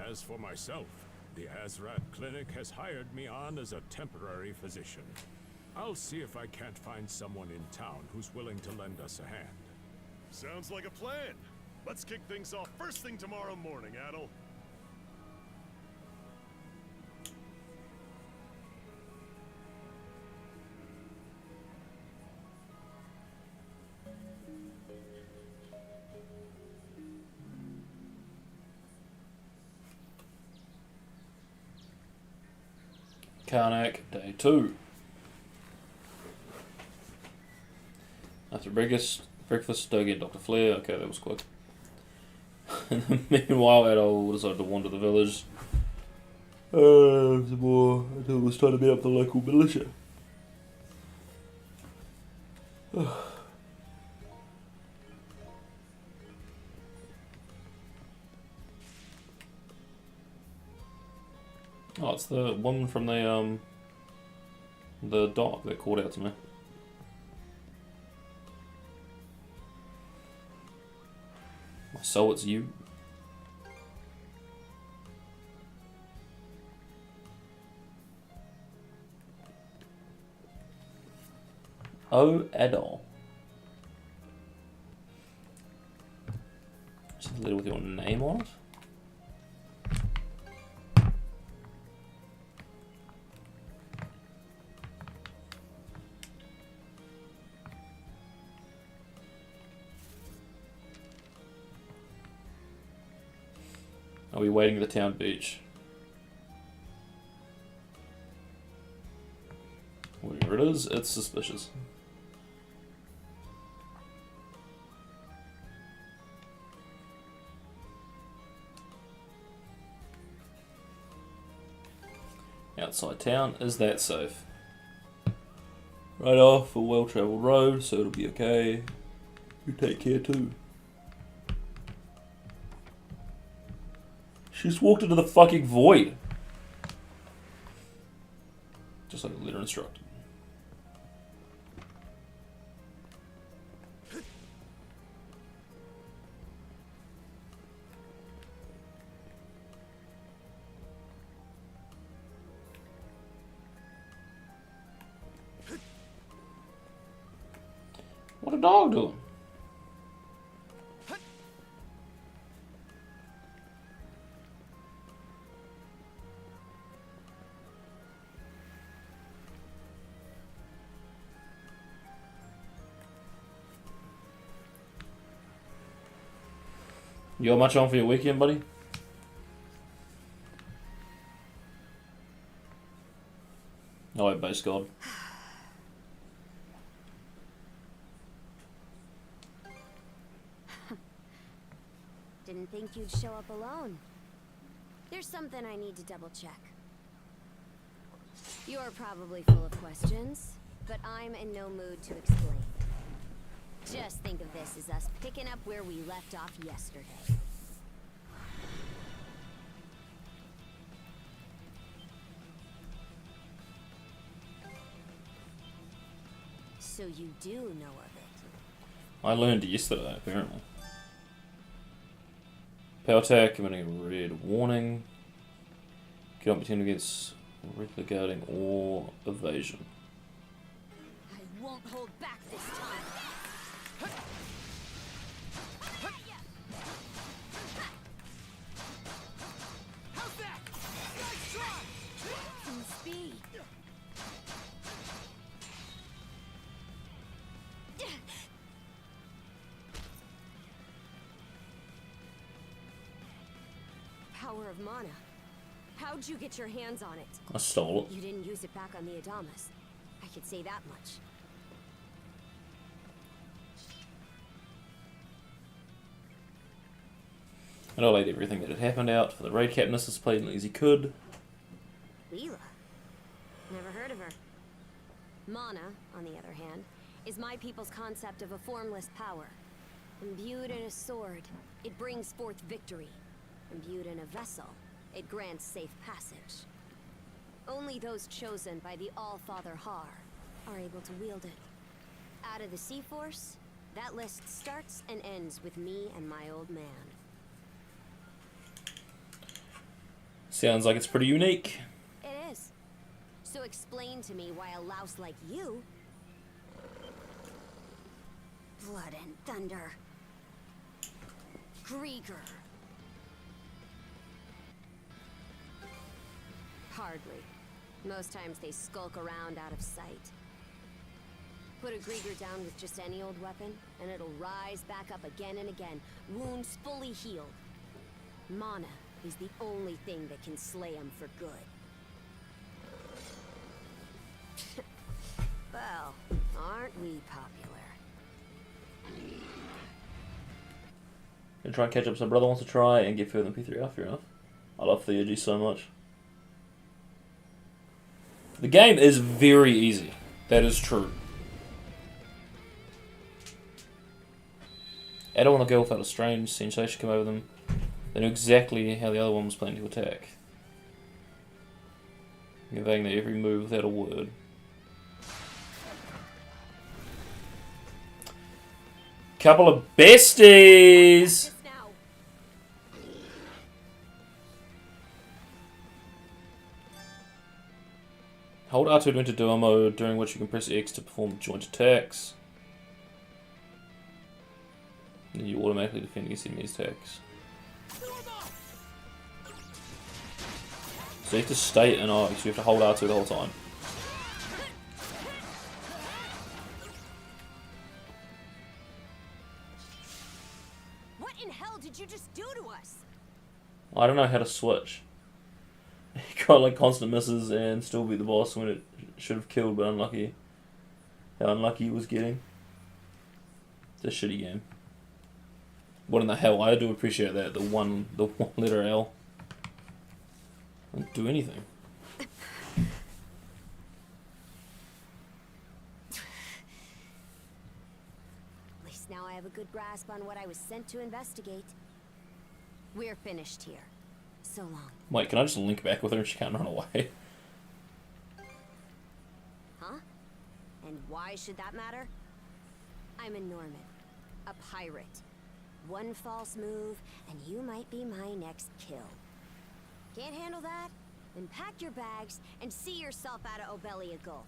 As for myself, the Azrat Clinic has hired me on as a temporary physician. I'll see if I can't find someone in town who's willing to lend us a hand. Sounds like a plan. Let's kick things off first thing tomorrow morning, Adel. Karnak, day 2. After breakfast, Stogie and Dr. Flair. Okay, that was quick. Meanwhile, Adol decided to wander the village. Some more until it was time to meet up the local militia. Oh, it's the woman from the dock that called out to me. So it's you. Oh, Adol. Just a little with your name on it. Are we waiting at the town beach? Whatever it is, it's suspicious. Outside town, is that safe? Right off a well-travelled road, so it'll be okay. You take care too. She just walked into the fucking void. Just like the leader instructed. What a dog doing? You got much on for your weekend, buddy? Oh, wait, base god. Didn't think you'd show up alone. There's something I need to double check. You're probably full of questions, but I'm in no mood to explain. Just think of this as us picking up where we left off yesterday. So you do know of it? I learned yesterday, apparently. Power attack, emitting a red warning. Get opportunity against regular guarding or evasion. I won't hold back this time. How's that? Nice try! Some speed. power of mana. How'd you get your hands on it? I stole it. You didn't use it back on the Adamas. I could say that much. And I laid everything that had happened out for the raid captain as plainly as he could. Leela? Never heard of her. Mana, on the other hand, is my people's concept of a formless power. Imbued in a sword, it brings forth victory. Imbued in a vessel, it grants safe passage. Only those chosen by the All-Father Har are able to wield it. Out of the Sea Force, that list starts and ends with me and my old man. Sounds like it's pretty unique. It is. So explain to me why a louse like you... Blood and thunder. Grieger. Hardly. Most times they skulk around out of sight. Put a Grieger down with just any old weapon, and it'll rise back up again and again, wounds fully healed. Mana is the only thing that can slay him for good. Well, aren't we popular? Gonna try and catch up, so brother wants to try and get further than P3. Fair enough. I love Theurgy so much. The game is very easy. That is true. Adol and the girl felt a strange sensation come over them. They knew exactly how the other one was planning to attack, conveying their every move without a word. Couple of besties! Hold R2 to enter duo mode, during which you can press X to perform joint attacks. Then you automatically defend against enemies' attacks. So you have to stay in R, so you have to hold R2 the whole time. What in hell did you just do to us? I don't know how to switch. You got like constant misses and still beat the boss when it should have killed, but unlucky. How unlucky it was getting. It's a shitty game. What in the hell? I do appreciate that. The one letter L. Don't do anything. At least now I have a good grasp on what I was sent to investigate. We're finished here. So long. Wait, can I just link back with her and she can't run away? Huh? And why should that matter? I'm a Norman. A pirate. One false move, and you might be my next kill. Can't handle that? Then pack your bags and see yourself out of Obelia Gulf.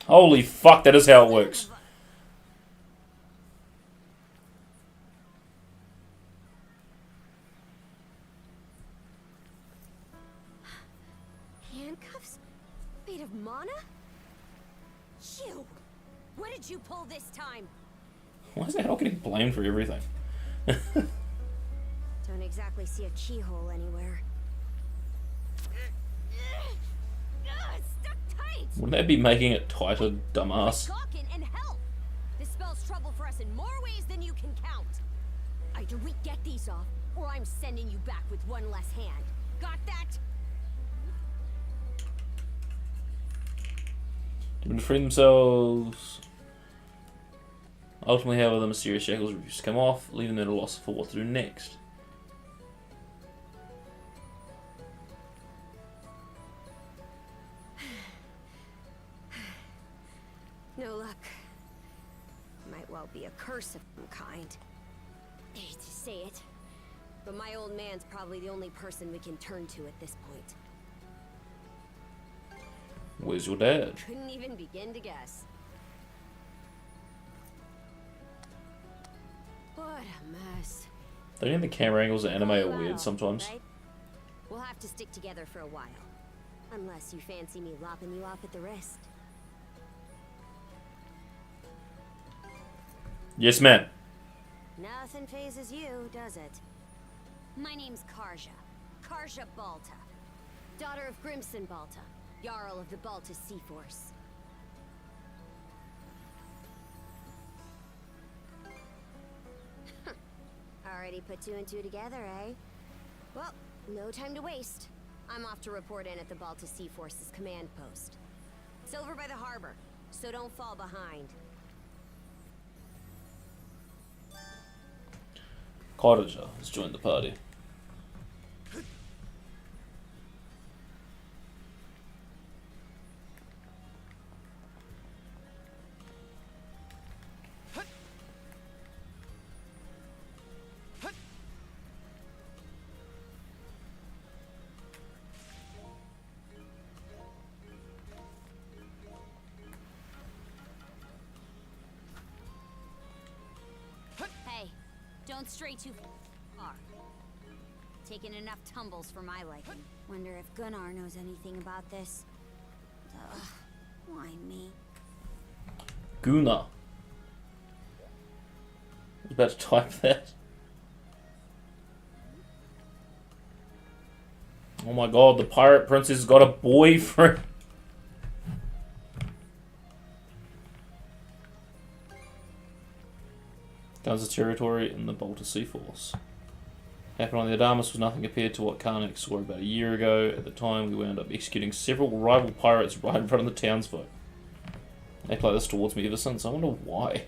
Holy fuck, that is how it works. Handcuffs? Made of mana? You! What did you pull this time? Why is the hell getting blamed for everything? Don't exactly see a keyhole anywhere. Stuck tight! Wouldn't that be making it tighter, dumbass? Talking and help! This spells trouble for us in more ways than you can count. Either we get these off, or I'm sending you back with one less hand. Got that? To free themselves. Ultimately, however, the mysterious shackles refuse to come off, leaving them at a loss for what to do next. No luck. Might well be a curse of some kind. I hate to say it, but my old man's probably the only person we can turn to at this point. Where's your dad? Couldn't even begin to guess. What a mess. Don't you think the camera angles in anime are weird sometimes? Right? We'll have to stick together for a while. Unless you fancy me lopping you off at the wrist. Yes, man. Nothing phases you, does it? My name's Karja. Karja Balta. Daughter of Grimson Balta, Jarl of the Balta Sea Force. Already put two and two together, eh? Well, no time to waste. I'm off to report in at the Balta Sea Force's command post. It's over by the harbor, so don't fall behind. Cottager has joined the party. Hey, don't stray too far. Taking enough tumbles for my liking. Wonder if Gunnar knows anything about this. Ugh, why me? Gunnar. I was about to type that. Oh my god, the pirate princess has got a boyfriend. Guns of territory in the Balta Sea Force. Happened on the Adamas was nothing compared to what Karnak saw about a year ago. At the time, we wound up executing several rival pirates right in front of the townsfolk. They act like this towards me ever since. I wonder why.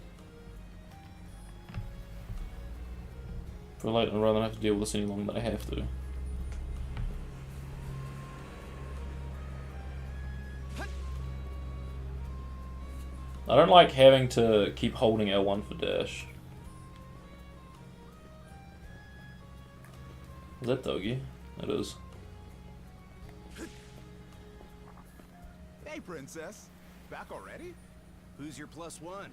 For late, I'd rather not have to deal with this any longer than I have to. I don't like having to keep holding L1 for dash. Is that Doggy? It is. Hey, Princess. Back already? Who's your +1?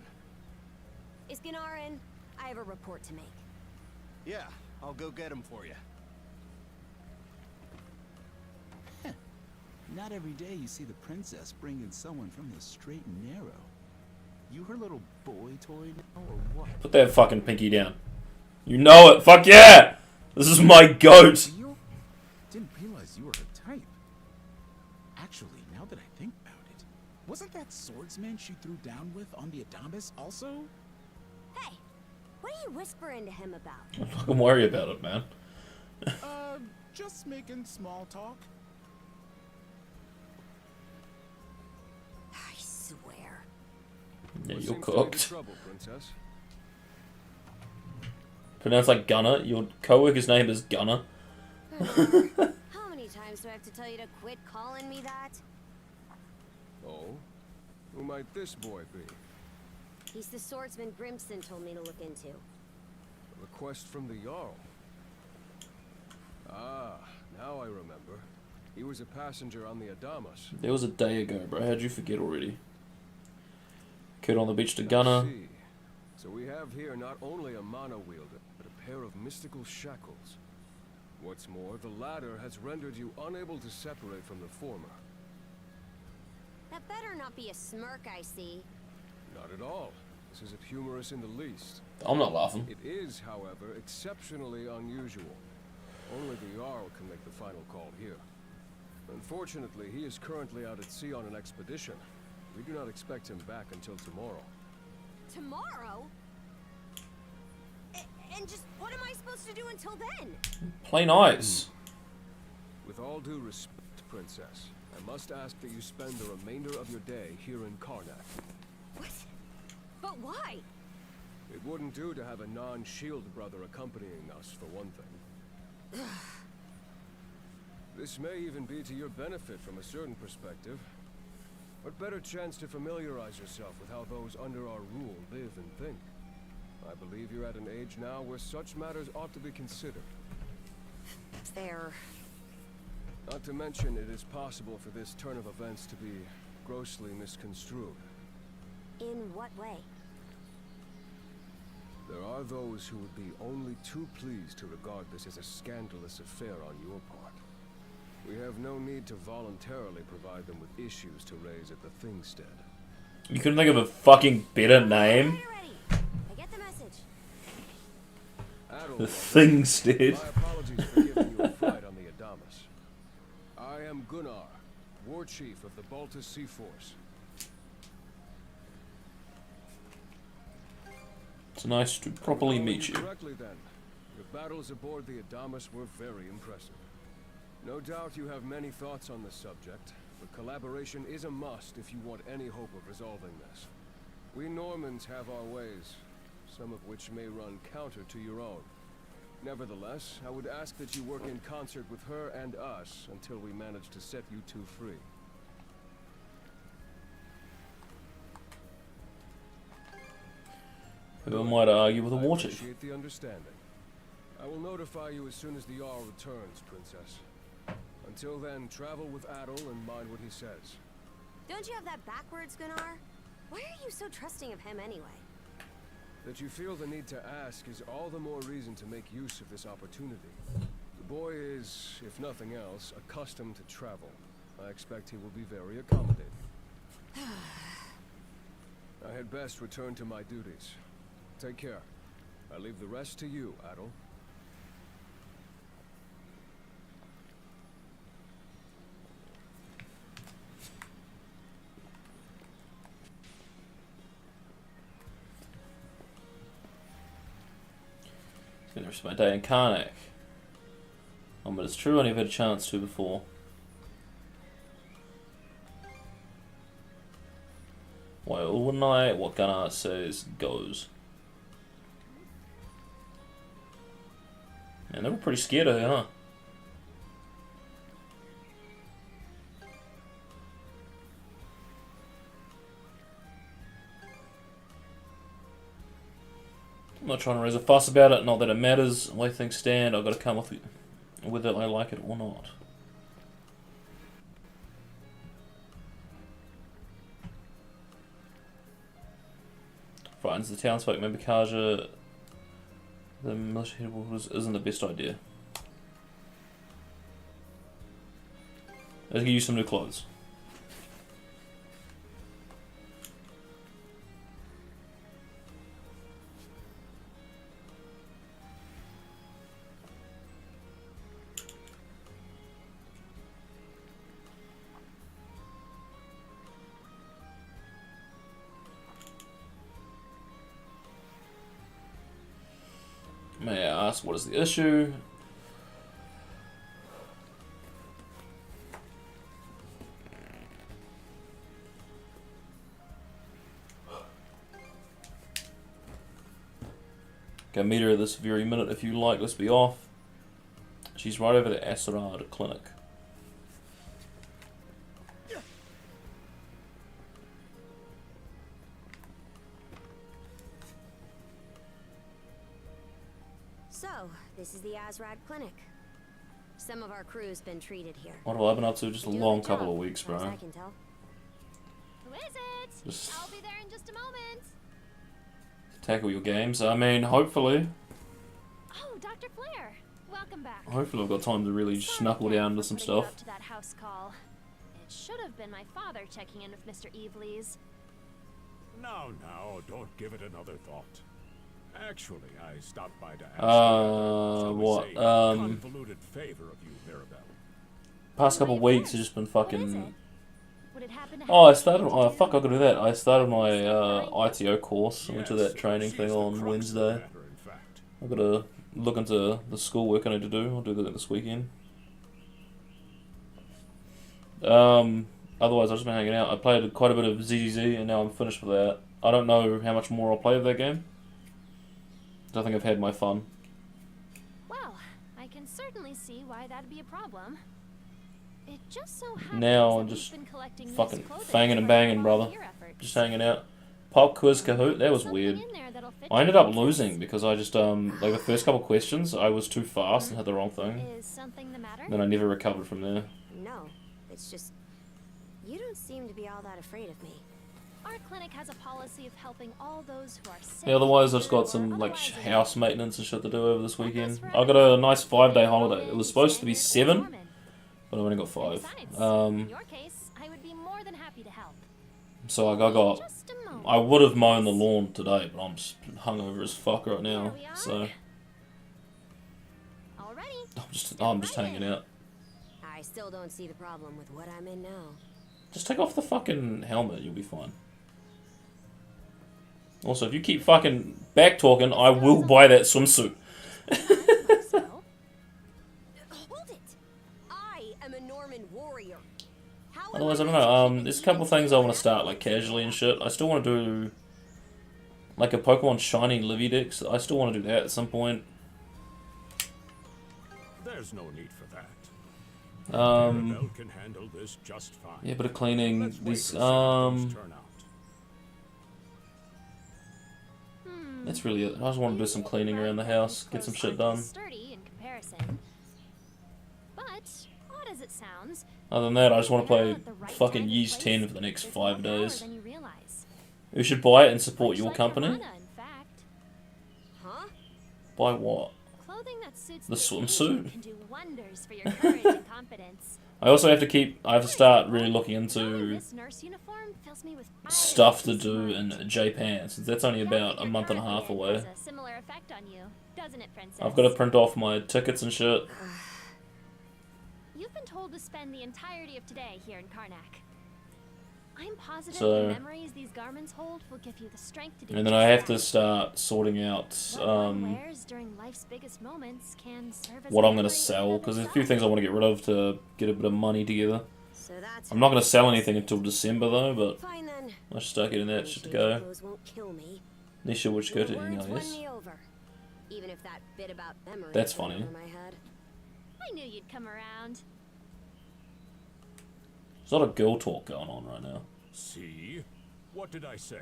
Is Gunnar in? I have a report to make. Yeah, I'll go get him for you. Not every day you see the princess bringing someone from the straight and narrow. You her little boy toy now, or what? Put that fucking pinky down. You know it. Fuck yeah! This is my goat. Didn't realize you were her type. Actually, now that I think about it, wasn't that swordsman she threw down with on the Adamas also? Hey, what are you whispering to him about? Don't fucking worry about it, man. Just making small talk. I swear. Yeah, What you're seems to be the cooked. trouble, Princess? Pronounced like Gunner. Your co-worker's name is Gunner. How many times do I have to tell you to quit calling me that? Oh? Who might this boy be? He's the swordsman Grimson told me to look into. A request from the Jarl. Ah, now I remember. He was a passenger on the Adamas. That was a day ago, bro. How'd you forget already? Kid on the beach to I Gunner. see. So we have here not only a mana wielder, but a pair of mystical shackles. What's more, the latter has rendered you unable to separate from the former. That better not be a smirk I see. Not at all. This isn't humorous in the least. I'm not laughing. It is, however, exceptionally unusual. Only the Jarl can make the final call here. Unfortunately, he is currently out at sea on an expedition. We do not expect him back until tomorrow. Tomorrow? And just what am I supposed to do until then? Play nice. With all due respect, Princess, I must ask that you spend the remainder of your day here in Karnak. What? But why? It wouldn't do to have a non-shield brother accompanying us, for one thing. This may even be to your benefit from a certain perspective. What better chance to familiarize yourself with how those under our rule live and think? I believe you're at an age now where such matters ought to be considered. Fair. Not to mention, it is possible for this turn of events to be grossly misconstrued. In what way? There are those who would be only too pleased to regard this as a scandalous affair on your part. We have no need to voluntarily provide them with issues to raise at the Thingstead. You couldn't think of a fucking better name? I get the message. battle. The thing's dead. My apologies for giving you a fright on the Adamas. I am Gunnar, War Chief of the Baltus Sea Force. It's nice to properly meet you. Correctly then. Your battles aboard the Adamas were very impressive. No doubt you have many thoughts on this subject, but collaboration is a must if you want any hope of resolving this. We Normans have our ways, some of which may run counter to your own. Nevertheless, I would ask that you work in concert with her and us until we manage to set you two free. Who am I to argue with a war I chief? appreciate the understanding. I will notify you as soon as the Jarl returns, Princess. Until then, travel with Adol and mind what he says. Don't you have that backwards, Gunnar? Why are you so trusting of him anyway? That you feel the need to ask is all the more reason to make use of this opportunity. The boy is, if nothing else, accustomed to travel. I expect he will be very accommodating. I had best return to my duties. Take care. I leave the rest to you, Adol. Gonna spend my day in Karnak. But it's true I never had a chance to before. Well, wouldn't I? What Gunnar says goes. And they were pretty scared of her, huh? I'm not trying to raise a fuss about it, not that it matters. The way things stand, I've got to come with it, whether I like it or not. Frightens the townsfolk. Maybe Kaja, the militia headquarters, isn't the best idea. Let's get you some new clothes. May I ask what is the issue? Go meet her this very minute if you like. Let's be off. She's right over the Asarad clinic. So, this is the Asrad Clinic. Some of our crew's been treated here. What have I been up to? Just a Doing long good couple job, of weeks, as far as bro. I can tell. Who is it? Just I'll be there in just a moment. tackle your games. I mean, hopefully Oh, Dr. Flair. Welcome back. I've got time to really just Sorry knuckle again down for to some putting you stuff. up to that house call. It should have been my father checking in with Mr. Evelees. Now, don't give it another thought. Actually, I stopped by to ask you shall we What? say, convoluted favor of you, Mirabelle. Past couple of weeks have just been fucking. Would it happen to Oh, I have started. anything Oh, to do fuck! I with could do that. I started my ITO course. I went to that training thing on Wednesday. I've got to look into the schoolwork I need to do. I'll do that this weekend. Otherwise, I've just been hanging out. I played quite a bit of ZZZ, and now I'm finished with that. I don't know how much more I'll play of that game. I think I've had my fun. Well, I can certainly see why that'd be a problem. It just so happens Now that I'm we've just been collecting these fucking clothing fanging and for banging, our brother. volunteer efforts. Just hanging out. Pop quiz Kahoot, that was weird. I ended up losing because I just like the first couple questions I was too fast and had the wrong thing. Is something the matter? Then I never recovered from there. No, it's just... You don't seem to be all that afraid of me. Our clinic has a policy of helping all those who are sick. Yeah, otherwise I've just got some like house maintenance and shit to do over this weekend. I got a nice 5-day holiday. It was supposed to be 7, but I only got 5. In your case, I would be more than happy to help. So like I would have mown the lawn today, but I'm just hungover as fuck right now. So I'm just hanging out. I still don't see the problem with what I'm in now. Just take off the fucking helmet, you'll be fine. Also, if you keep fucking back talking, I will buy that swimsuit. Hold it! I am a Norman warrior. Otherwise, I don't know. There's a couple of things I want to start like casually and shit. I still want to do like a Pokemon Shiny Livy Dex. I still want to do that at some point. There's no need for that. Um, can handle this just fine. yeah, bit of cleaning. Let's wait These and see how things turn out. That's really it. I just want to do some cleaning around the house, get some shit done. Sturdy in comparison. But odd as it sounds, Other than that, I just want to play fucking Ys 10 for the next 5 days. You should buy it and support your company. Huh? Buy what? Clothing that suits The swimsuit? can do wonders for your courage and confidence. I also have to start really looking into This nurse uniform fills me with stuff to do in Japan, since that's only about a month and a half away. has a similar effect on you, doesn't it, Princess? I've got to print off my tickets and shit. You've been told to spend the entirety of today here in Karnak. I'm positive So- the memories these garments hold will give you the strength to do And then just I have to that. start sorting out What one wears during life's biggest moments can serve as what a I'm going memory to in sell, and of because there's a itself. few things I want to get rid of to get a bit of money together. So that's I'm not going to sell anything until December though, but Fine then. I should start getting that shit to Changing go. clothes won't kill me. Nisha, which go to Your words won yes. me over. Even if that bit about memory That's went funny. over my head. I knew you'd come around. There's a lot of girl talk going on right now. See? What did I say?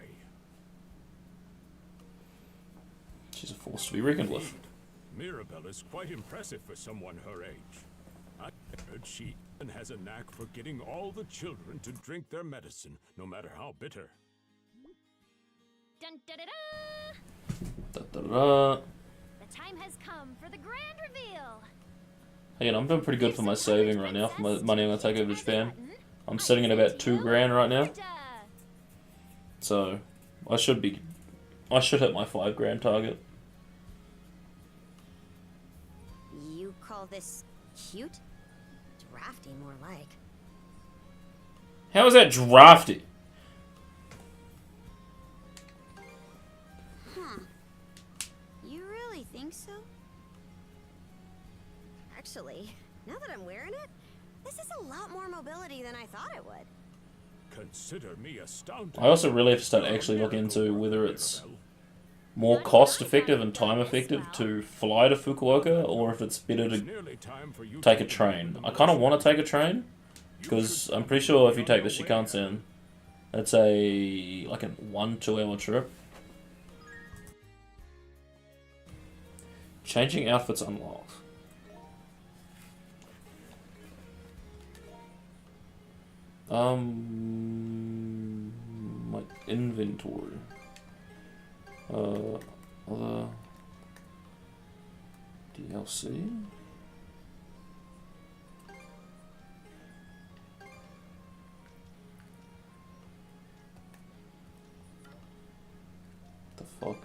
She's a force to be reckoned with. Mirabelle is quite impressive for someone her age. I heard she even has a knack for getting all the children to drink their medicine, no matter how bitter. Dun, da, da, da. Da-da-da. The time has come for the grand reveal. Again, I'm doing pretty good for my saving right now, for my money I'm going to take over to Japan. I'm sitting at about $2,000 right now. So, I should hit my $5,000 target. You call this cute? Drafty, more like. How is that drafty? You really think so? Actually, now that I'm wearing it, this is a lot more mobility than I thought it would. Consider me astounded. I also really have to start actually looking into whether it's more cost effective and time effective to fly to Fukuoka, or if it's better to take a train. I kind of want to take a train, because I'm pretty sure if you take the Shinkansen, it's like a 1-2 hour trip. Changing outfits unlocked. My inventory. Other DLC. The fuck?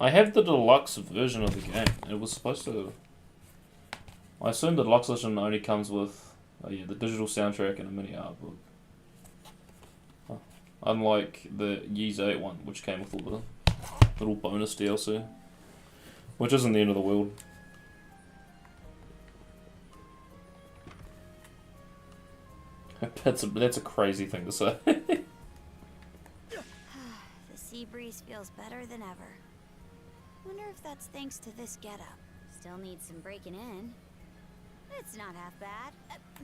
I have the deluxe version of the game. It was supposed to. I assume the deluxe version only comes with, the digital soundtrack and a mini art book. Huh. Unlike the Ys 8 one, which came with all the little bonus DLC, which isn't the end of the world. That's a crazy thing to say. The sea breeze feels better than ever. Wonder if that's thanks to this getup. Still needs some breaking in. It's not half bad.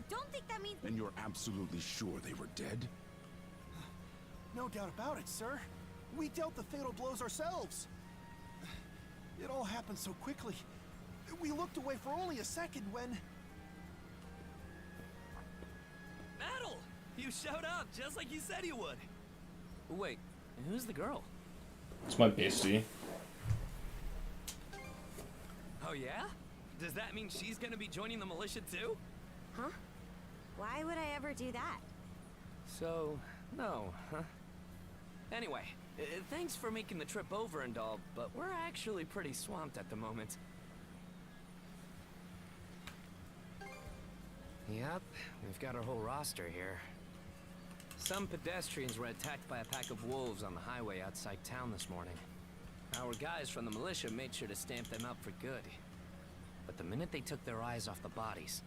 Don't think that means. And you're absolutely sure they were dead? No doubt about it, sir. We dealt the fatal blows ourselves. It all happened so quickly. We looked away for only a second when... Battle! You showed up just like you said you would. Wait, who's the girl? It's my bestie. Oh yeah? Does that mean she's gonna be joining the militia too? Huh? Why would I ever do that? So, no, huh? Anyway, Thanks for making the trip over and all, but we're actually pretty swamped at the moment. Yep, we've got our whole roster here. Some pedestrians were attacked by a pack of wolves on the highway outside town this morning. Our guys from the militia made sure to stamp them out for good. But the minute they took their eyes off the bodies,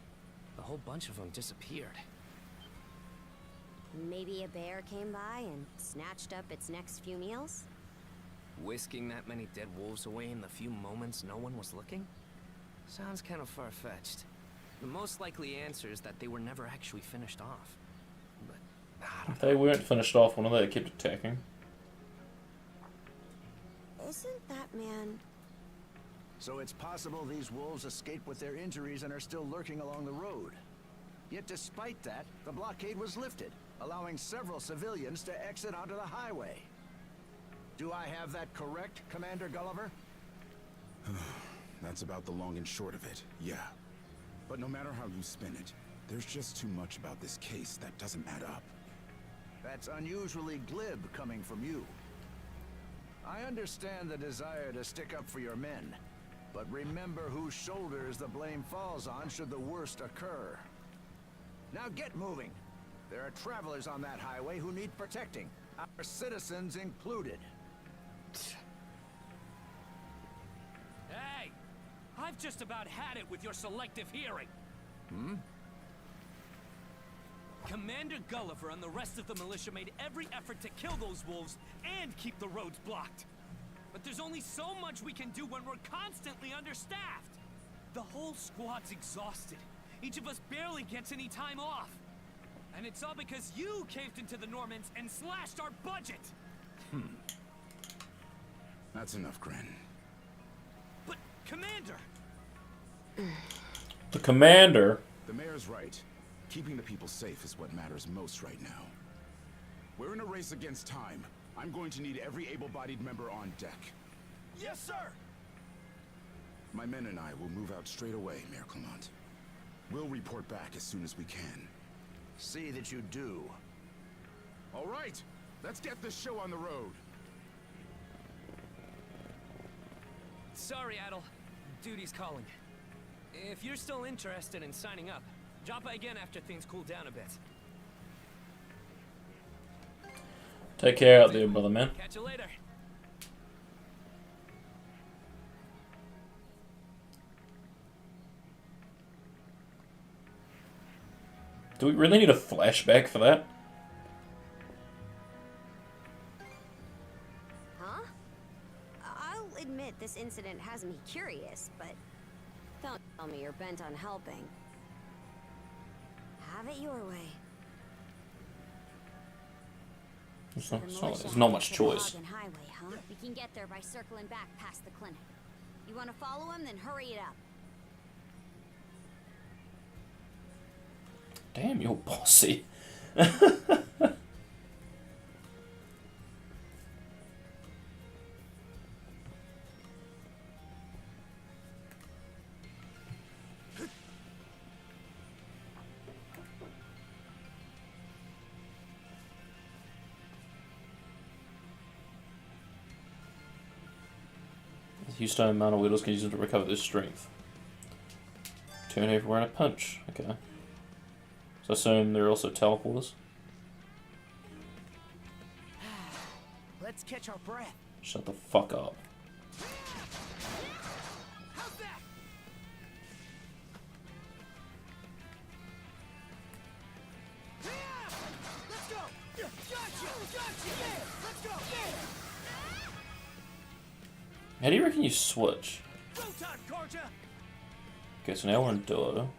the whole bunch of them disappeared. Maybe a bear came by and snatched up its next few meals? Whisking that many dead wolves away in the few moments no one was looking? Sounds kind of far-fetched. The most likely answer is that they were never actually finished off. But If they weren't finished off, why they kept attacking? Isn't that man... So it's possible these wolves escaped with their injuries and are still lurking along the road. Yet despite that, the blockade was lifted, allowing several civilians to exit onto the highway. Do I have that correct, Commander Gulliver? That's about the long and short of it, yeah. But no matter how you spin it, there's just too much about this case that doesn't add up. That's unusually glib coming from you. I understand the desire to stick up for your men, but remember whose shoulders the blame falls on should the worst occur. Now get moving. There are travelers on that highway who need protecting, our citizens included. Hey! I've just about had it with your selective hearing. Commander Gulliver and the rest of the militia made every effort to kill those wolves and keep the roads blocked. But there's only so much we can do when we're constantly understaffed. The whole squad's exhausted. Each of us barely gets any time off. And it's all because you caved into the Normans and slashed our budget. That's enough, Gren. But, Commander! The commander? The mayor's right. Keeping the people safe is what matters most right now. We're in a race against time. I'm going to need every able-bodied member on deck. Yes, sir! My men and I will move out straight away, Mayor Clement. We'll report back as soon as we can. See that you do. All right, let's get this show on the road. Sorry, Adel. Duty's calling. If you're still interested in signing up, drop by again after things cool down a bit. Take care out there, brother man. Catch you later. Do we really need a flashback for that? Huh? I'll admit this incident has me curious, but don't tell me you're bent on helping. Have it your way. There's not much choice. Highway, huh? We can get there by circling back past the clinic. You want to follow him? Then hurry it up. Damn, you're bossy. Use stone amount of wheels can use them to recover their strength. Turn everywhere in a punch. Okay. So I assume they're also teleporters. Let's catch our breath. Shut the fuck up. How's that? Let's go! Gotcha! Yeah! Let's go! How do you reckon you switch? Rotan, Corja! Okay, so now we're in duo.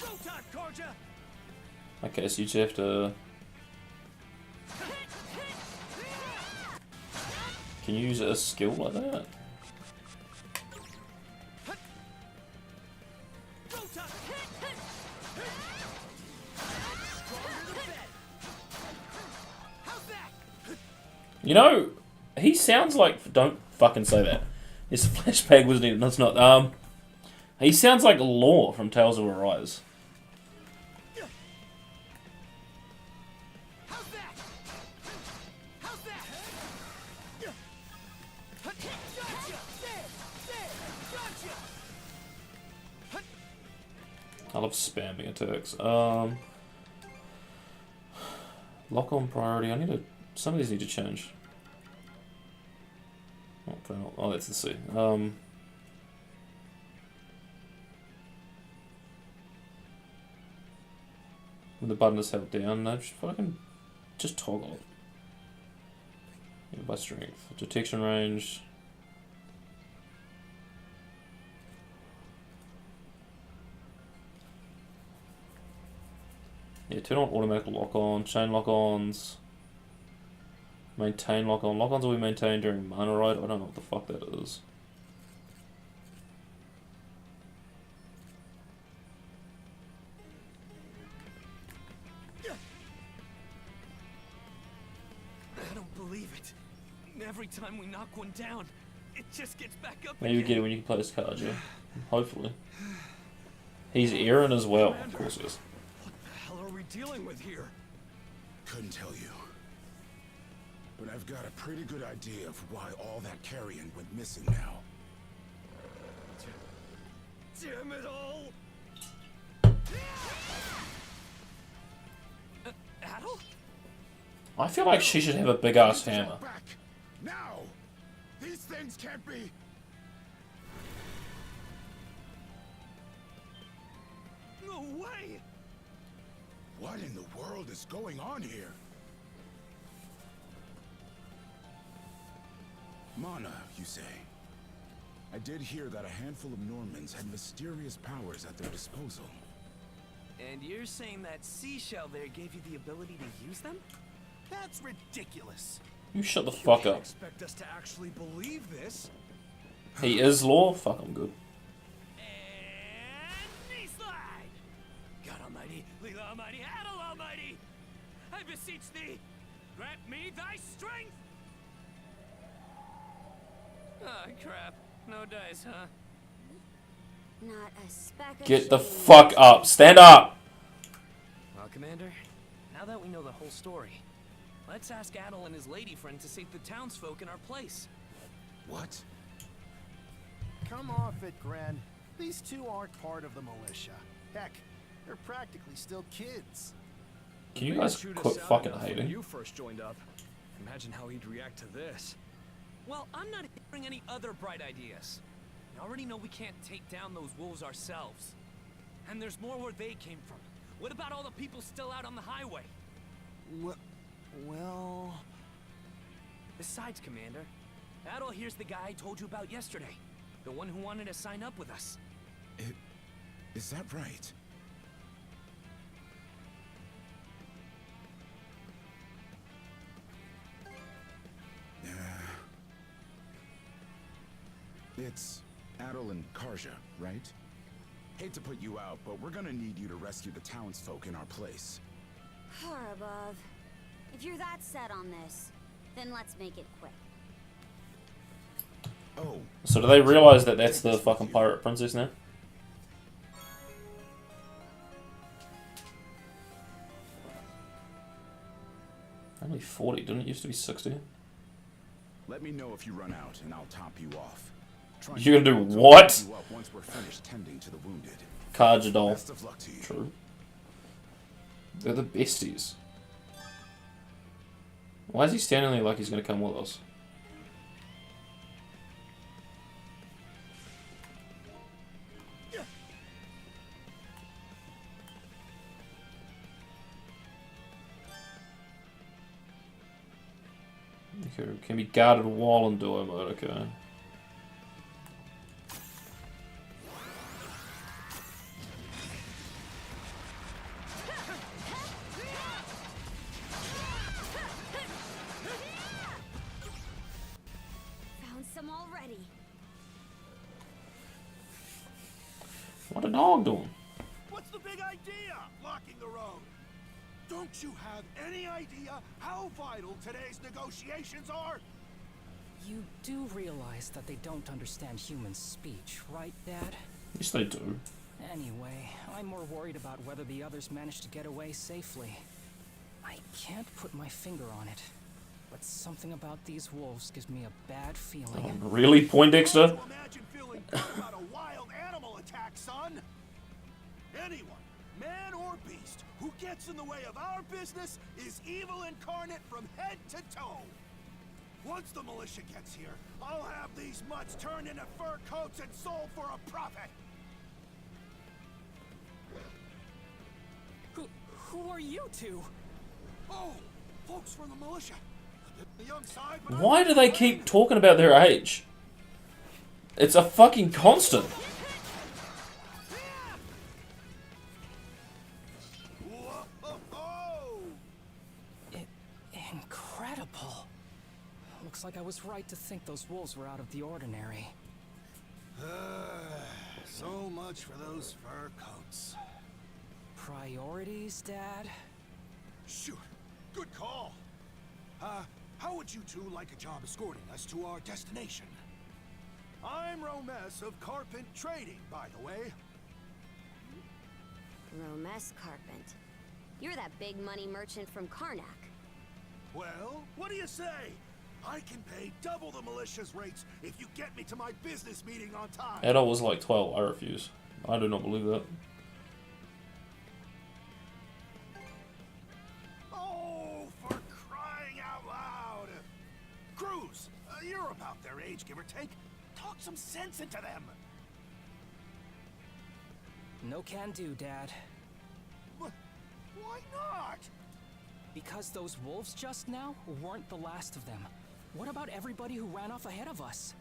Rotan, Corja! Okay, so you just have to... Can you use a skill like that? You know, he sounds like... Don't fucking say that. This flashback wasn't even... That's not... He sounds like Law from Tales of Arise. I love spamming attacks. Lock on priority. I need to. Some of these need to change. Oh, that's the C. When the button is held down, no, just toggle it. Yeah, by strength. Detection range. Yeah, turn on automatic lock-on, chain lock-ons, maintain lock-on. Lock-ons will be maintained during mana ride. I don't know what the fuck that is. I don't believe it. Every time we knock one down, it just gets back up Maybe you get it when you can play this card, yeah. Hopefully. He's Aaron as well, of course he is. What are we dealing with here? Couldn't tell you. But I've got a pretty good idea of why all that carrion went missing now. Damn it all! Adel? I feel like she should have a big ass hammer. Back now! These things can't be. No way! What in the world is going on here? Mana, you say? I did hear that a handful of Normans had mysterious powers at their disposal. And you're saying that seashell there gave you the ability to use them? That's ridiculous. You shut the fuck You up. can't expect us to actually believe this. He is law? Fuck, I'm good. And knee slide! God Almighty, Leela Almighty, Adel Almighty! I beseech thee, grant me thy strength! Ah, crap. No dice, huh? Not a speck of Get the shame. fuck up. Stand up! Well, Commander, now that we know the whole story, let's ask Adel and his lady friend to save the townsfolk in our place. What? Come off it, Gren. These two aren't part of the militia. Heck, they're practically still kids. Can you guys quit fucking hating? You first joined up. Imagine how he'd react to this. Well, I'm not hearing any other bright ideas. I already know we can't take down those wolves ourselves. And there's more where they came from. What about all the people still out on the highway? Well... Besides, Commander, Adel here's the guy I told you about yesterday. The one who wanted to sign up with us. Is that right? It's Adel and Karja, right? Hate to put you out, but we're gonna need you to rescue the townsfolk in our place. Far above. If you're that set on this, then let's make it quick. Oh. So do they realize that that's the fucking pirate princess now? Only 40, didn't it used to be 60? Let me know if you run out, and I'll top you off. You're gonna do what? You up once we're finished tending to the wounded. Karjadol. Best of luck to you. True. They're the besties. Why is he standing there like he's gonna come with us? Okay, can be guarded while in duo mode, okay. Found some already. What a dog doing? What's the big idea? Blocking the road. Don't you have any idea how vital today's negotiations are? You do realize that they don't understand human speech, right, Dad? Yes, they do. Anyway, I'm more worried about whether the others managed to get away safely. I can't put my finger on it, but something about these wolves gives me a bad feeling. Oh, really, Poindexter? Imagine feeling good about a wild animal attack, son. Anyone, man or beast, who gets in the way of our business is evil incarnate from head to toe. Once the militia gets here, I'll have these mutts turned into fur coats and sold for a profit. Who are you two? Oh, folks from the militia. The young side, but Why do they keep talking about their age? It's a fucking constant. Incredible. Looks like I was right to think those wolves were out of the ordinary. So much for those fur coats. Priorities, Dad? Shoot, good call. How would you two like a job escorting us to our destination? I'm Romes of Carpent Trading, by the way. Romes Carpent. You're that big money merchant from Karnak. Well, what do you say? I can pay double the militia's rates if you get me to my business meeting on time. Adult was like 12. I refuse. I do not believe that. Oh, for crying out loud! Cruz, you're about their age, give or take. Talk some sense into them. No can do, Dad. Why not? Because those wolves just now weren't the last of them. What about everybody who ran off ahead of us?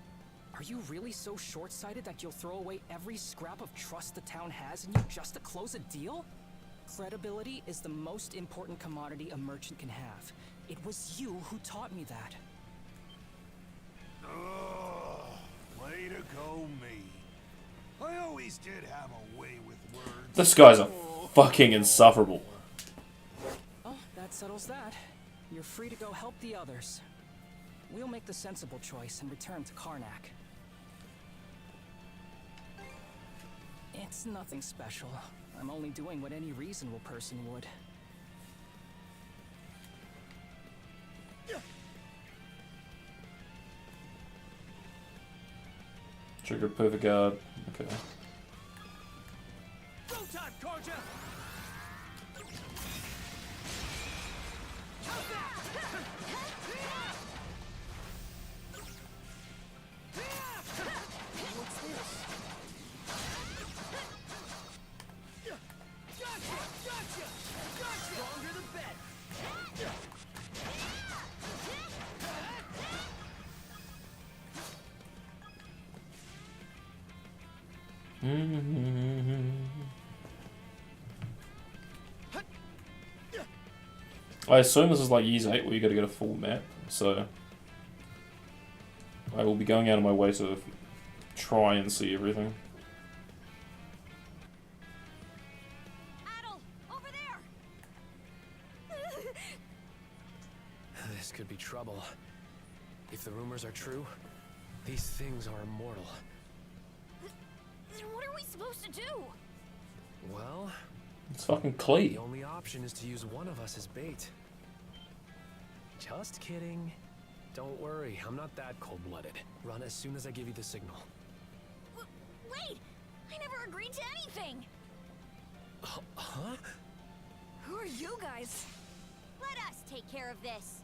Are you really so short-sighted that you'll throw away every scrap of trust the town has in you just to close a deal? Credibility is the most important commodity a merchant can have. It was you who taught me that. Oh, way to go me. I always did have a way with words. This guy's a fucking insufferable. Oh, that settles that. You're free to go help the others. We'll make the sensible choice and return to Karnak. It's nothing special. I'm only doing what any reasonable person would. Trigger perfect guard. Okay. Go time, Karja! What's this? Gotcha! Stronger the bet! I assume this is like Years 8 where you gotta get a full map, so I will be going out of my way to try and see everything. Adel, over there! This could be trouble. If the rumors are true, these things are immortal. Then what are we supposed to do? Well, it's fucking Klee. The only option is to use one of us as bait. Just kidding. Don't worry, I'm not that cold-blooded. Run as soon as I give you the signal. Wait! I never agreed to anything! Huh? Who are you guys? Let us take care of this.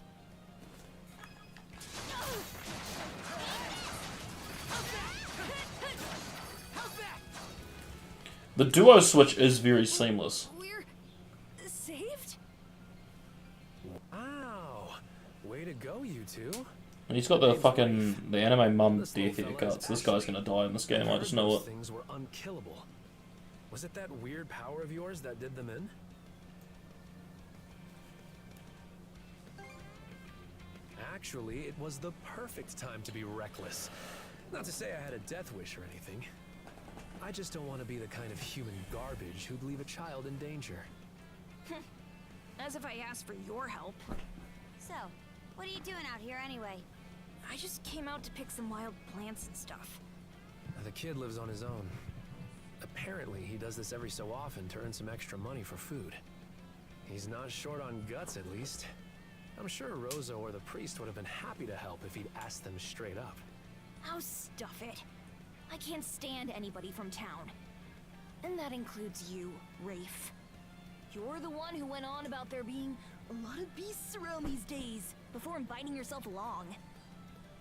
The duo switch is very seamless. We're saved? Wow. Way to go, you two. And he's got the fucking the anime mum death haircuts. This guy's gonna die in this game. I just know Those it. things were unkillable. Was it that weird power of yours that did them in? Actually, it was the perfect time to be reckless. Not to say I had a death wish or anything. I just don't want to be the kind of human garbage who'd leave a child in danger. As if I asked for your help. So, what are you doing out here anyway? I just came out to pick some wild plants and stuff. The kid lives on his own. Apparently, he does this every so often to earn some extra money for food. He's not short on guts, at least. I'm sure Rosa or the priest would have been happy to help if he'd asked them straight up. Oh, stuff it. I can't stand anybody from town. And that includes you, Rafe. You're the one who went on about there being a lot of beasts around these days, before inviting yourself along.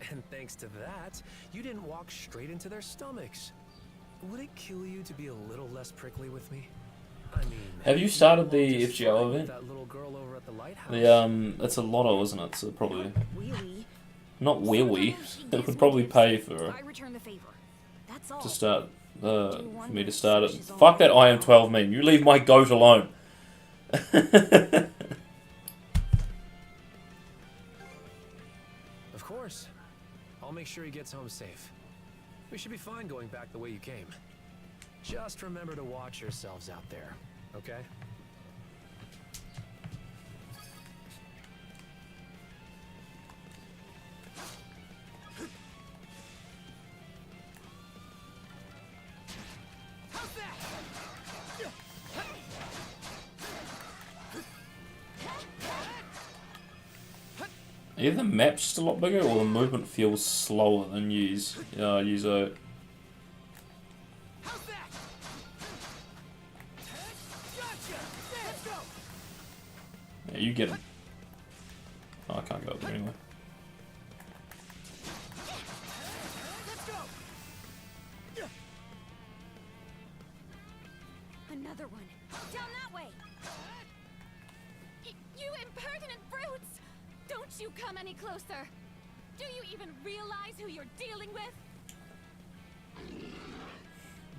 And thanks to that, you didn't walk straight into their stomachs. Would it kill you to be a little less prickly with me? I mean, have you started the FGO event? that little girl over at the lighthouse. It's a lotto, isn't it? So probably Really? not wee. It would probably pay for I return the favor. That's all. to start for me to start it. Fuck that I am 12 meme. You leave my goat alone. Of course. I'll make sure he gets home safe. We should be fine going back the way you came. Just remember to watch yourselves out there, okay? Either the map's just a lot bigger or the movement feels slower than Ys. Yuzo. Yeah, you get him. Oh, I can't go up there anyway. Another one. Down that way. You impertinent brutes! Don't you come any closer! Do you even realize who you're dealing with?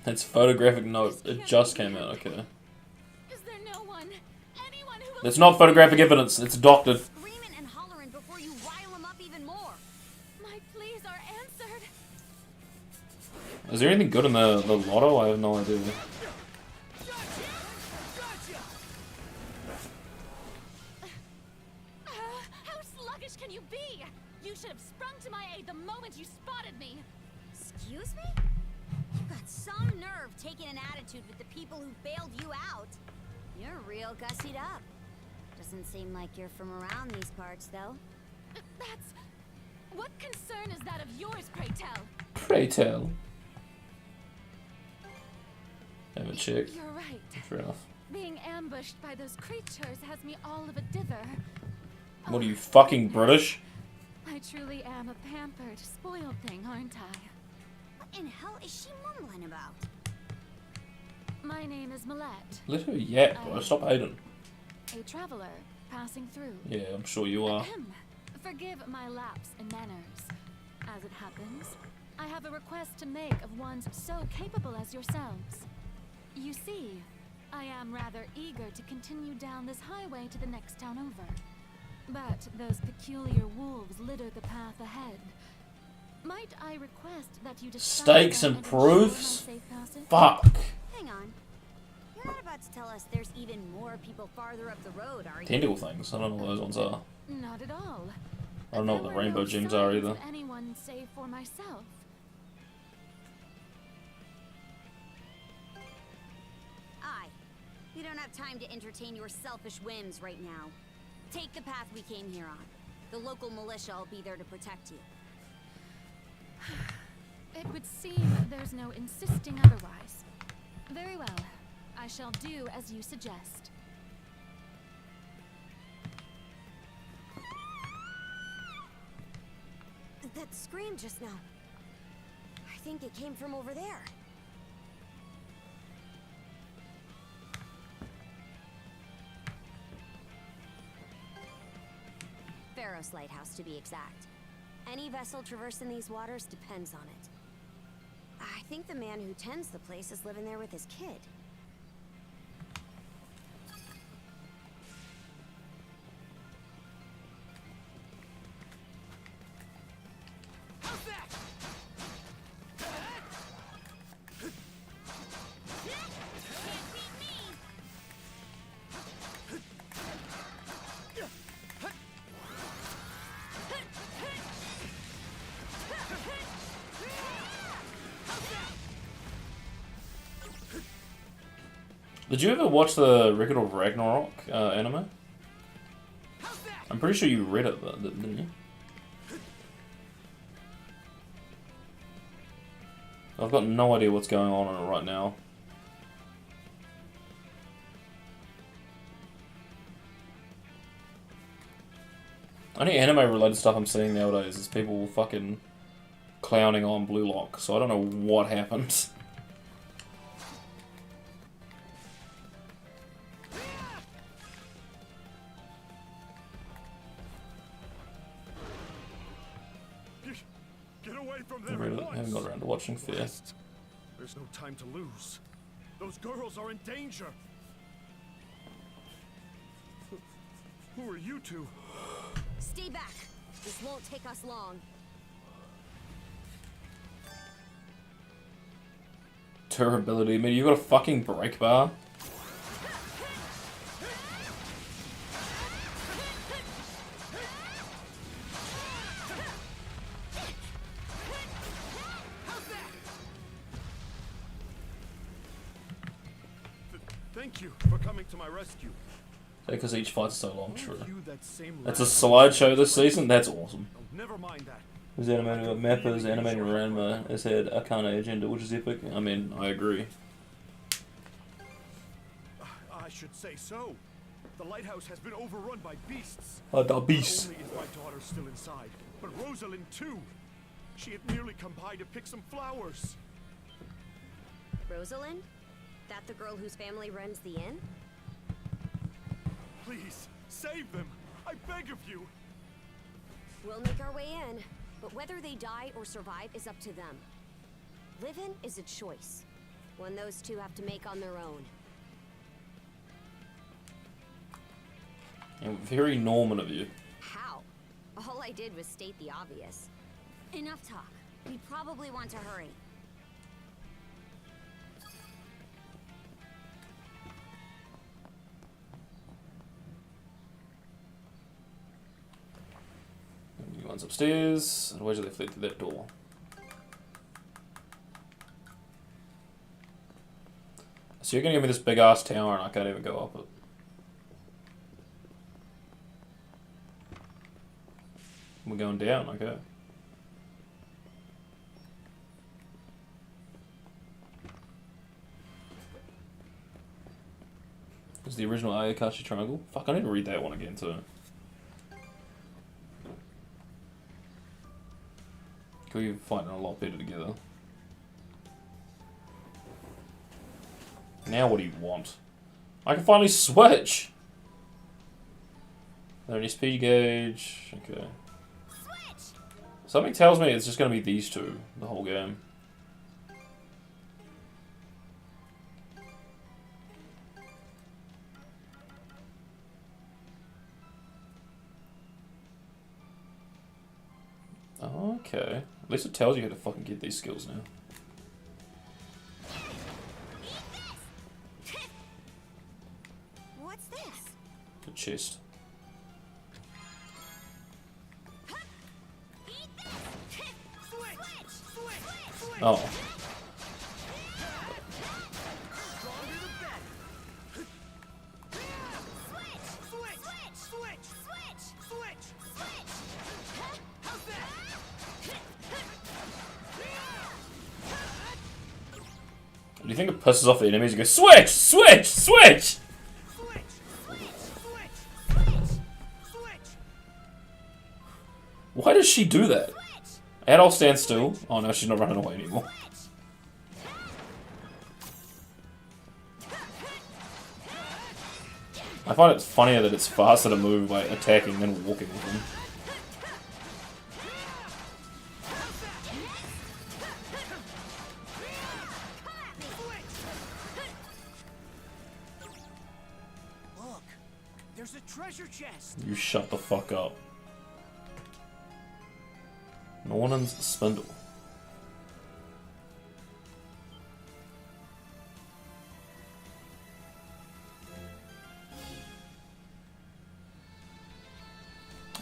It's photographic note. It just came out. Okay. Is there no one? Anyone who will... It's not photographic evidence. It's doctored. Screaming and hollering before you rile them up even more. My pleas are answered. Is there anything good in the lotto? I have no idea. How sluggish can you be? You should have sprung to my aid the moment you spotted me. Excuse me? You got some nerve taking an attitude with the people who bailed you out. You're real gussied up. Doesn't seem like you're from around these parts, though. That's... What concern is that of yours, pray tell? Pray tell. Haven't checked. You're right. Fair enough. Being ambushed by those creatures has me all of a dither. What are you, fucking British? I truly am a pampered, spoiled thing, aren't I? What in hell is she mumbling about? My name is Millette. Let her yap, bro. Stop hating. A traveler passing through. Yeah, I'm sure you are. Forgive my lapse in manners. As it happens, I have a request to make of ones so capable as yourselves. You see, I am rather eager to continue down this highway to the next town over. But those peculiar wolves litter the path ahead. Might I request that you Stakes and proofs? Fuck. Hang on. You're not about to tell us there's even more people farther up the road, are you? Tentacle things. I don't know what those ones are. Not at all. I don't know what the rainbow gems are either. Anyone save for myself. Aye. We don't have time to entertain your selfish whims right now. Take the path we came here on. The local militia will be there to protect you. It would seem there's no insisting otherwise. Very well. I shall do as you suggest. That scream just now. I think it came from over there. Pharos Lighthouse, to be exact. Any vessel traversing these waters depends on it. I think the man who tends the place is living there with his kid. Did you ever watch the Record of Ragnarok anime? I'm pretty sure you read it, didn't you? I've got no idea what's going on in it right now. Only anime-related stuff I'm seeing nowadays is people fucking clowning on Blue Lock, so I don't know what happened. Get away from I there! really haven't got around to watching Fear. There's no time to lose. Those girls are in danger. Who are you two? Stay back. This won't take us long. Durability, man, you got a fucking brake bar? Thank you for coming to my rescue. Because each fight's so long, true. You that same That's a slideshow this season? That's awesome. Never mind that. His animated Mappa's animated Ranma has had Akane agenda, which is epic. I mean, I agree. I should say so. The lighthouse has been overrun by beasts. The beasts. Not only is my daughter still inside, but Rosalind too. She had nearly come by to pick some flowers. Rosalind? That the girl whose family runs the inn? Please, save them. I beg of you. We'll make our way in, but whether they die or survive is up to them. Living is a choice, one those two have to make on their own. And very Norman of you. How? All I did was state the obvious. Enough talk. We probably want to hurry. One's upstairs. Where do they fled through that door? So you're gonna give me this big ass tower and I can't even go up it. We're going down, okay. Is the original Ayakashi Triangle? Fuck, I need to read that one again too. We're fighting a lot better together. Now what do you want? I can finally switch! An SP gauge. Okay. Something tells me it's just going to be these two the whole game. Okay. At least it tells you how to fucking get these skills now. What's this? The chest. Oh. Do you think it pisses off the enemies? You go, switch! Switch! Switch! Why does she do that? Adult stand still. Oh no, she's not running away anymore. I find it funnier that it's faster to move by attacking than walking with them. Look, there's a treasure chest. You shut the fuck up. Nornan's spindle.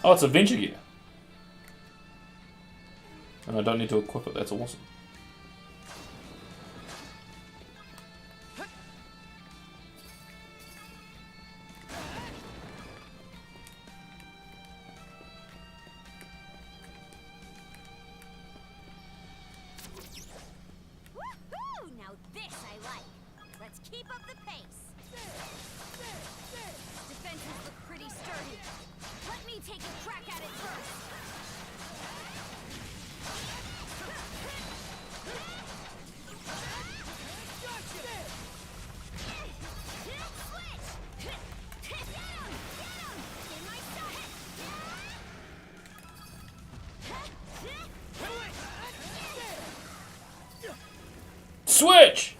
Oh, it's adventure gear. And I don't need to equip it, that's awesome. Woohoo! Now this I like. Let's keep up the pace. Defenses look pretty sturdy. Let me take a crack at it first. Switch!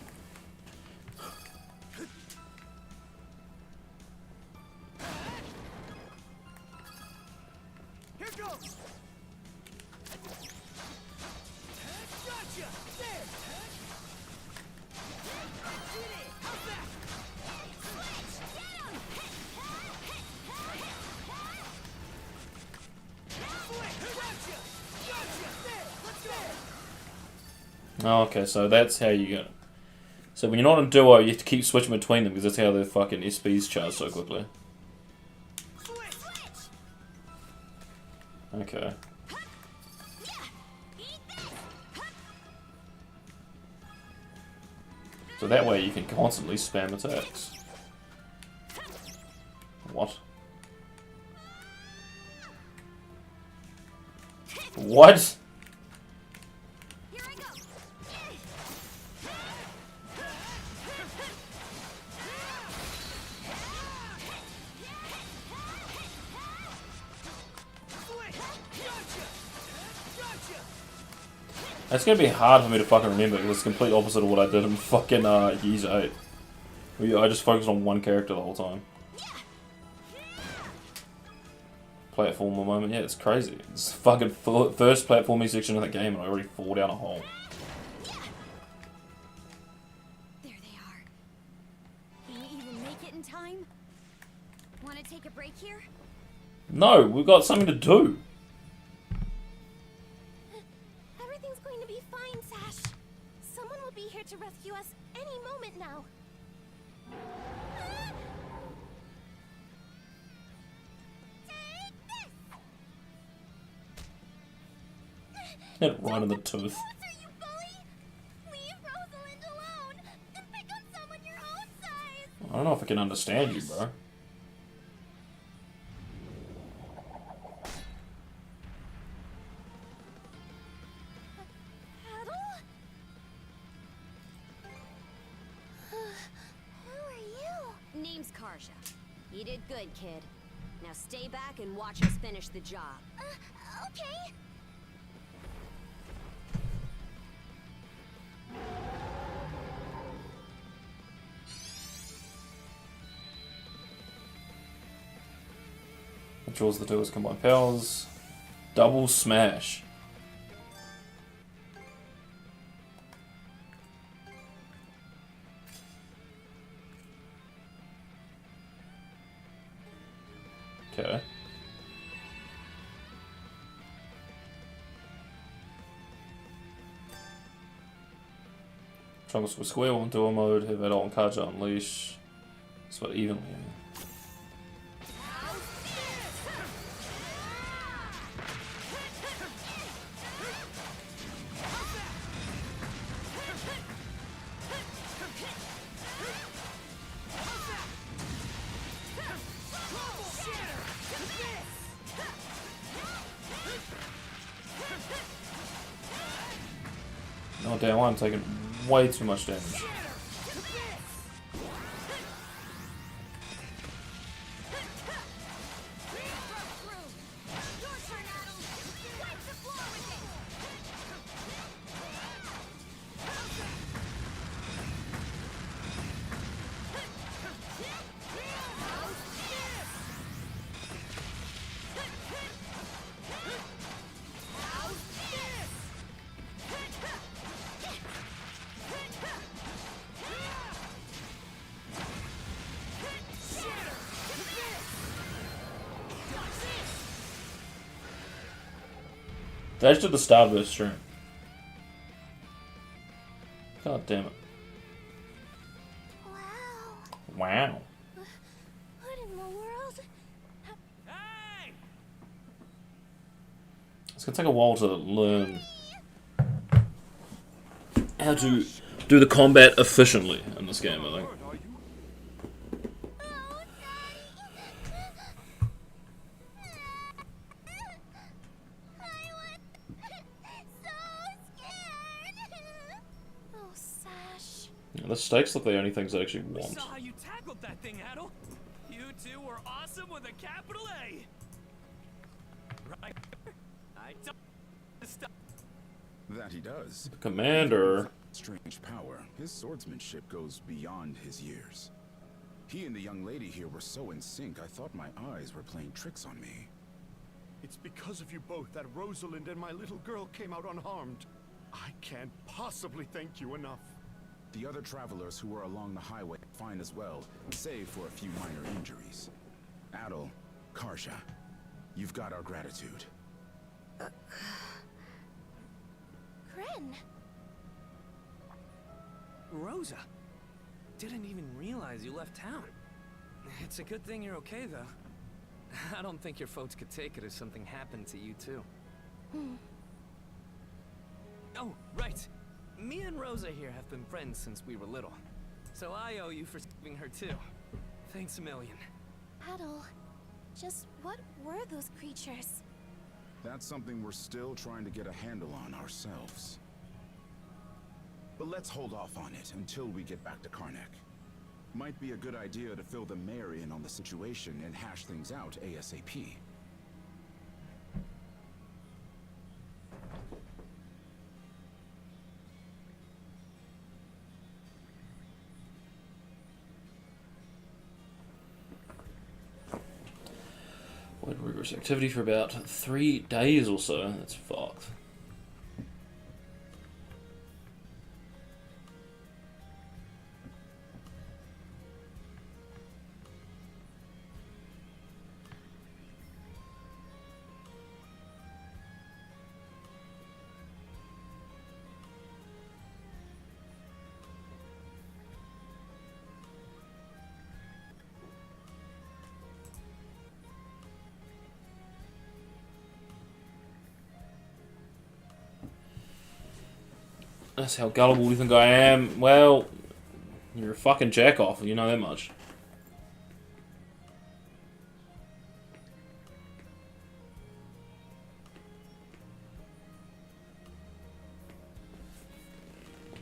Here goes. Gotcha. There. Did it. How's that? Switch. Get him. Switch. Gotcha. Gotcha. There. Let's go. Oh, okay, so that's how you go. So when you're not in duo, you have to keep switching between them because that's how the fucking SPs charge so quickly. Okay. So that way you can constantly spam attacks. What? What? It's gonna be hard for me to fucking remember because it's the complete opposite of what I did in fucking Years 8. I just focused on one character the whole time. Platformer moment, yeah, it's crazy. It's the fucking first platforming section of the game and I already fall down a hole. There they are. Can you even make it in time? Want to take a break here? No, we've got something to do. Everything's going to be fine, Sash. Someone will be here to rescue us any moment now. Hit right in the tooth. I don't know if I can understand you, bro. Name's Karja. You did good, kid. Now stay back and watch us finish the job. Okay. Controls the duo's combined powers. Double smash. Okay. Trunks with square one duo mode, have adult and Karja unleash. Split evenly. Oh damn, I'm taking way too much damage. That's just the start of this stream. God damn it. Wow. What in the world? It's gonna take a while to learn how to do the combat efficiently in this game, I think. Oh, Sash. Yeah, the stakes look the only things I actually I want. saw how you tackled that thing, Adel. You two were awesome with a capital A. Right? I don't stop. That he does. Commander. Strange power. His swordsmanship goes beyond his years. He and the young lady here were so in sync, I thought my eyes were playing tricks on me. It's because of you both that Rosalind and my little girl came out unharmed. I can't possibly thank you enough. The other travelers who were along the highway fine as well, save for a few minor injuries. Adel, Karsha, you've got our gratitude. Gren. Rosa. Didn't even realize you left town. It's a good thing you're okay, though. I don't think your folks could take it if something happened to you, too. Oh, right. Me and Rosa here have been friends since we were little. So I owe you for saving her, too. Thanks a million. Adel, just what were those creatures? That's something we're still trying to get a handle on ourselves. But let's hold off on it until we get back to Karnak. Might be a good idea to fill the mayor in on the situation and hash things out ASAP. Wait, rigorous activity for about 3 days or so. That's fucked. That's how gullible you think I am. Well, you're a fucking jack-off, you know that much.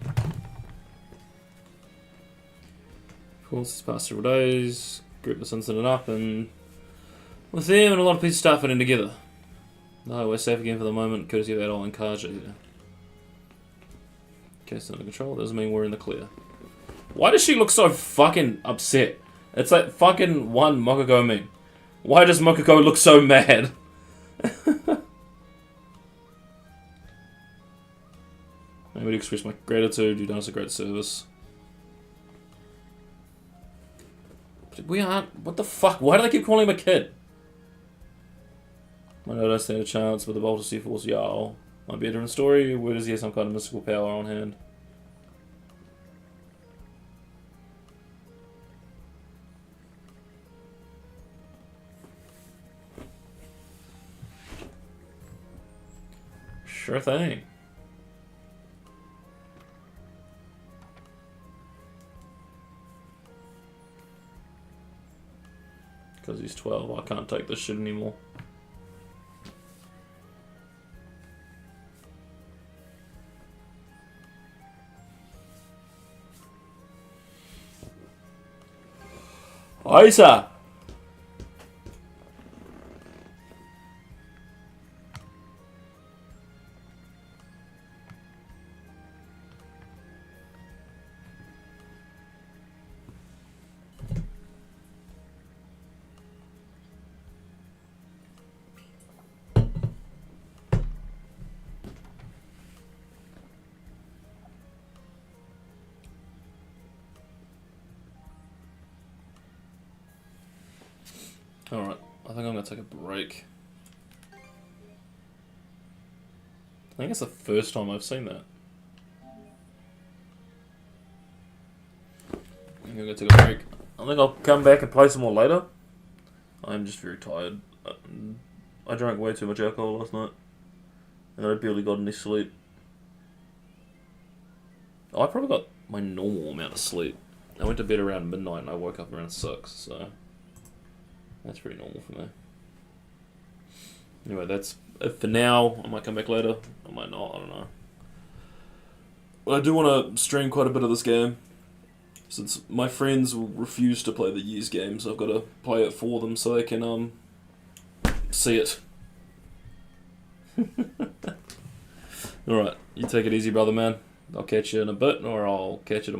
Of course, it's past several days. Group this incident up, and with them and a lot of pieces start fitting together. No, we're safe again for the moment, courtesy of Adol and Kaja here. Case under control, doesn't mean we're in the clear. Why does she look so fucking upset? It's like fucking one Mokogo meme. Why does Mokogo look so mad? I would express my gratitude, you've done us a great service. But we aren't, what the fuck? Why do they keep calling him a kid? I don't stand a chance with the Volta C-Force Jarl. Might be a different story, where does he have some kind of mystical power on hand? Sure thing. Because he's 12, I can't take this shit anymore. Isa! Alright, I think I'm gonna take a break. I think it's the first time I've seen that. I'm gonna take a break. I think I'll come back and play some more later. I'm just very tired. I drank way too much alcohol last night. And I barely got any sleep. I probably got my normal amount of sleep. I went to bed around midnight and I woke up around 6, so that's pretty normal for me. Anyway, that's it for now. I might come back later. I might not. I don't know. But I do want to stream quite a bit of this game, since my friends will refuse to play the Years game, so I've got to play it for them so they can see it. Alright, you take it easy, brother man. I'll catch you in a bit, or I'll catch you tomorrow.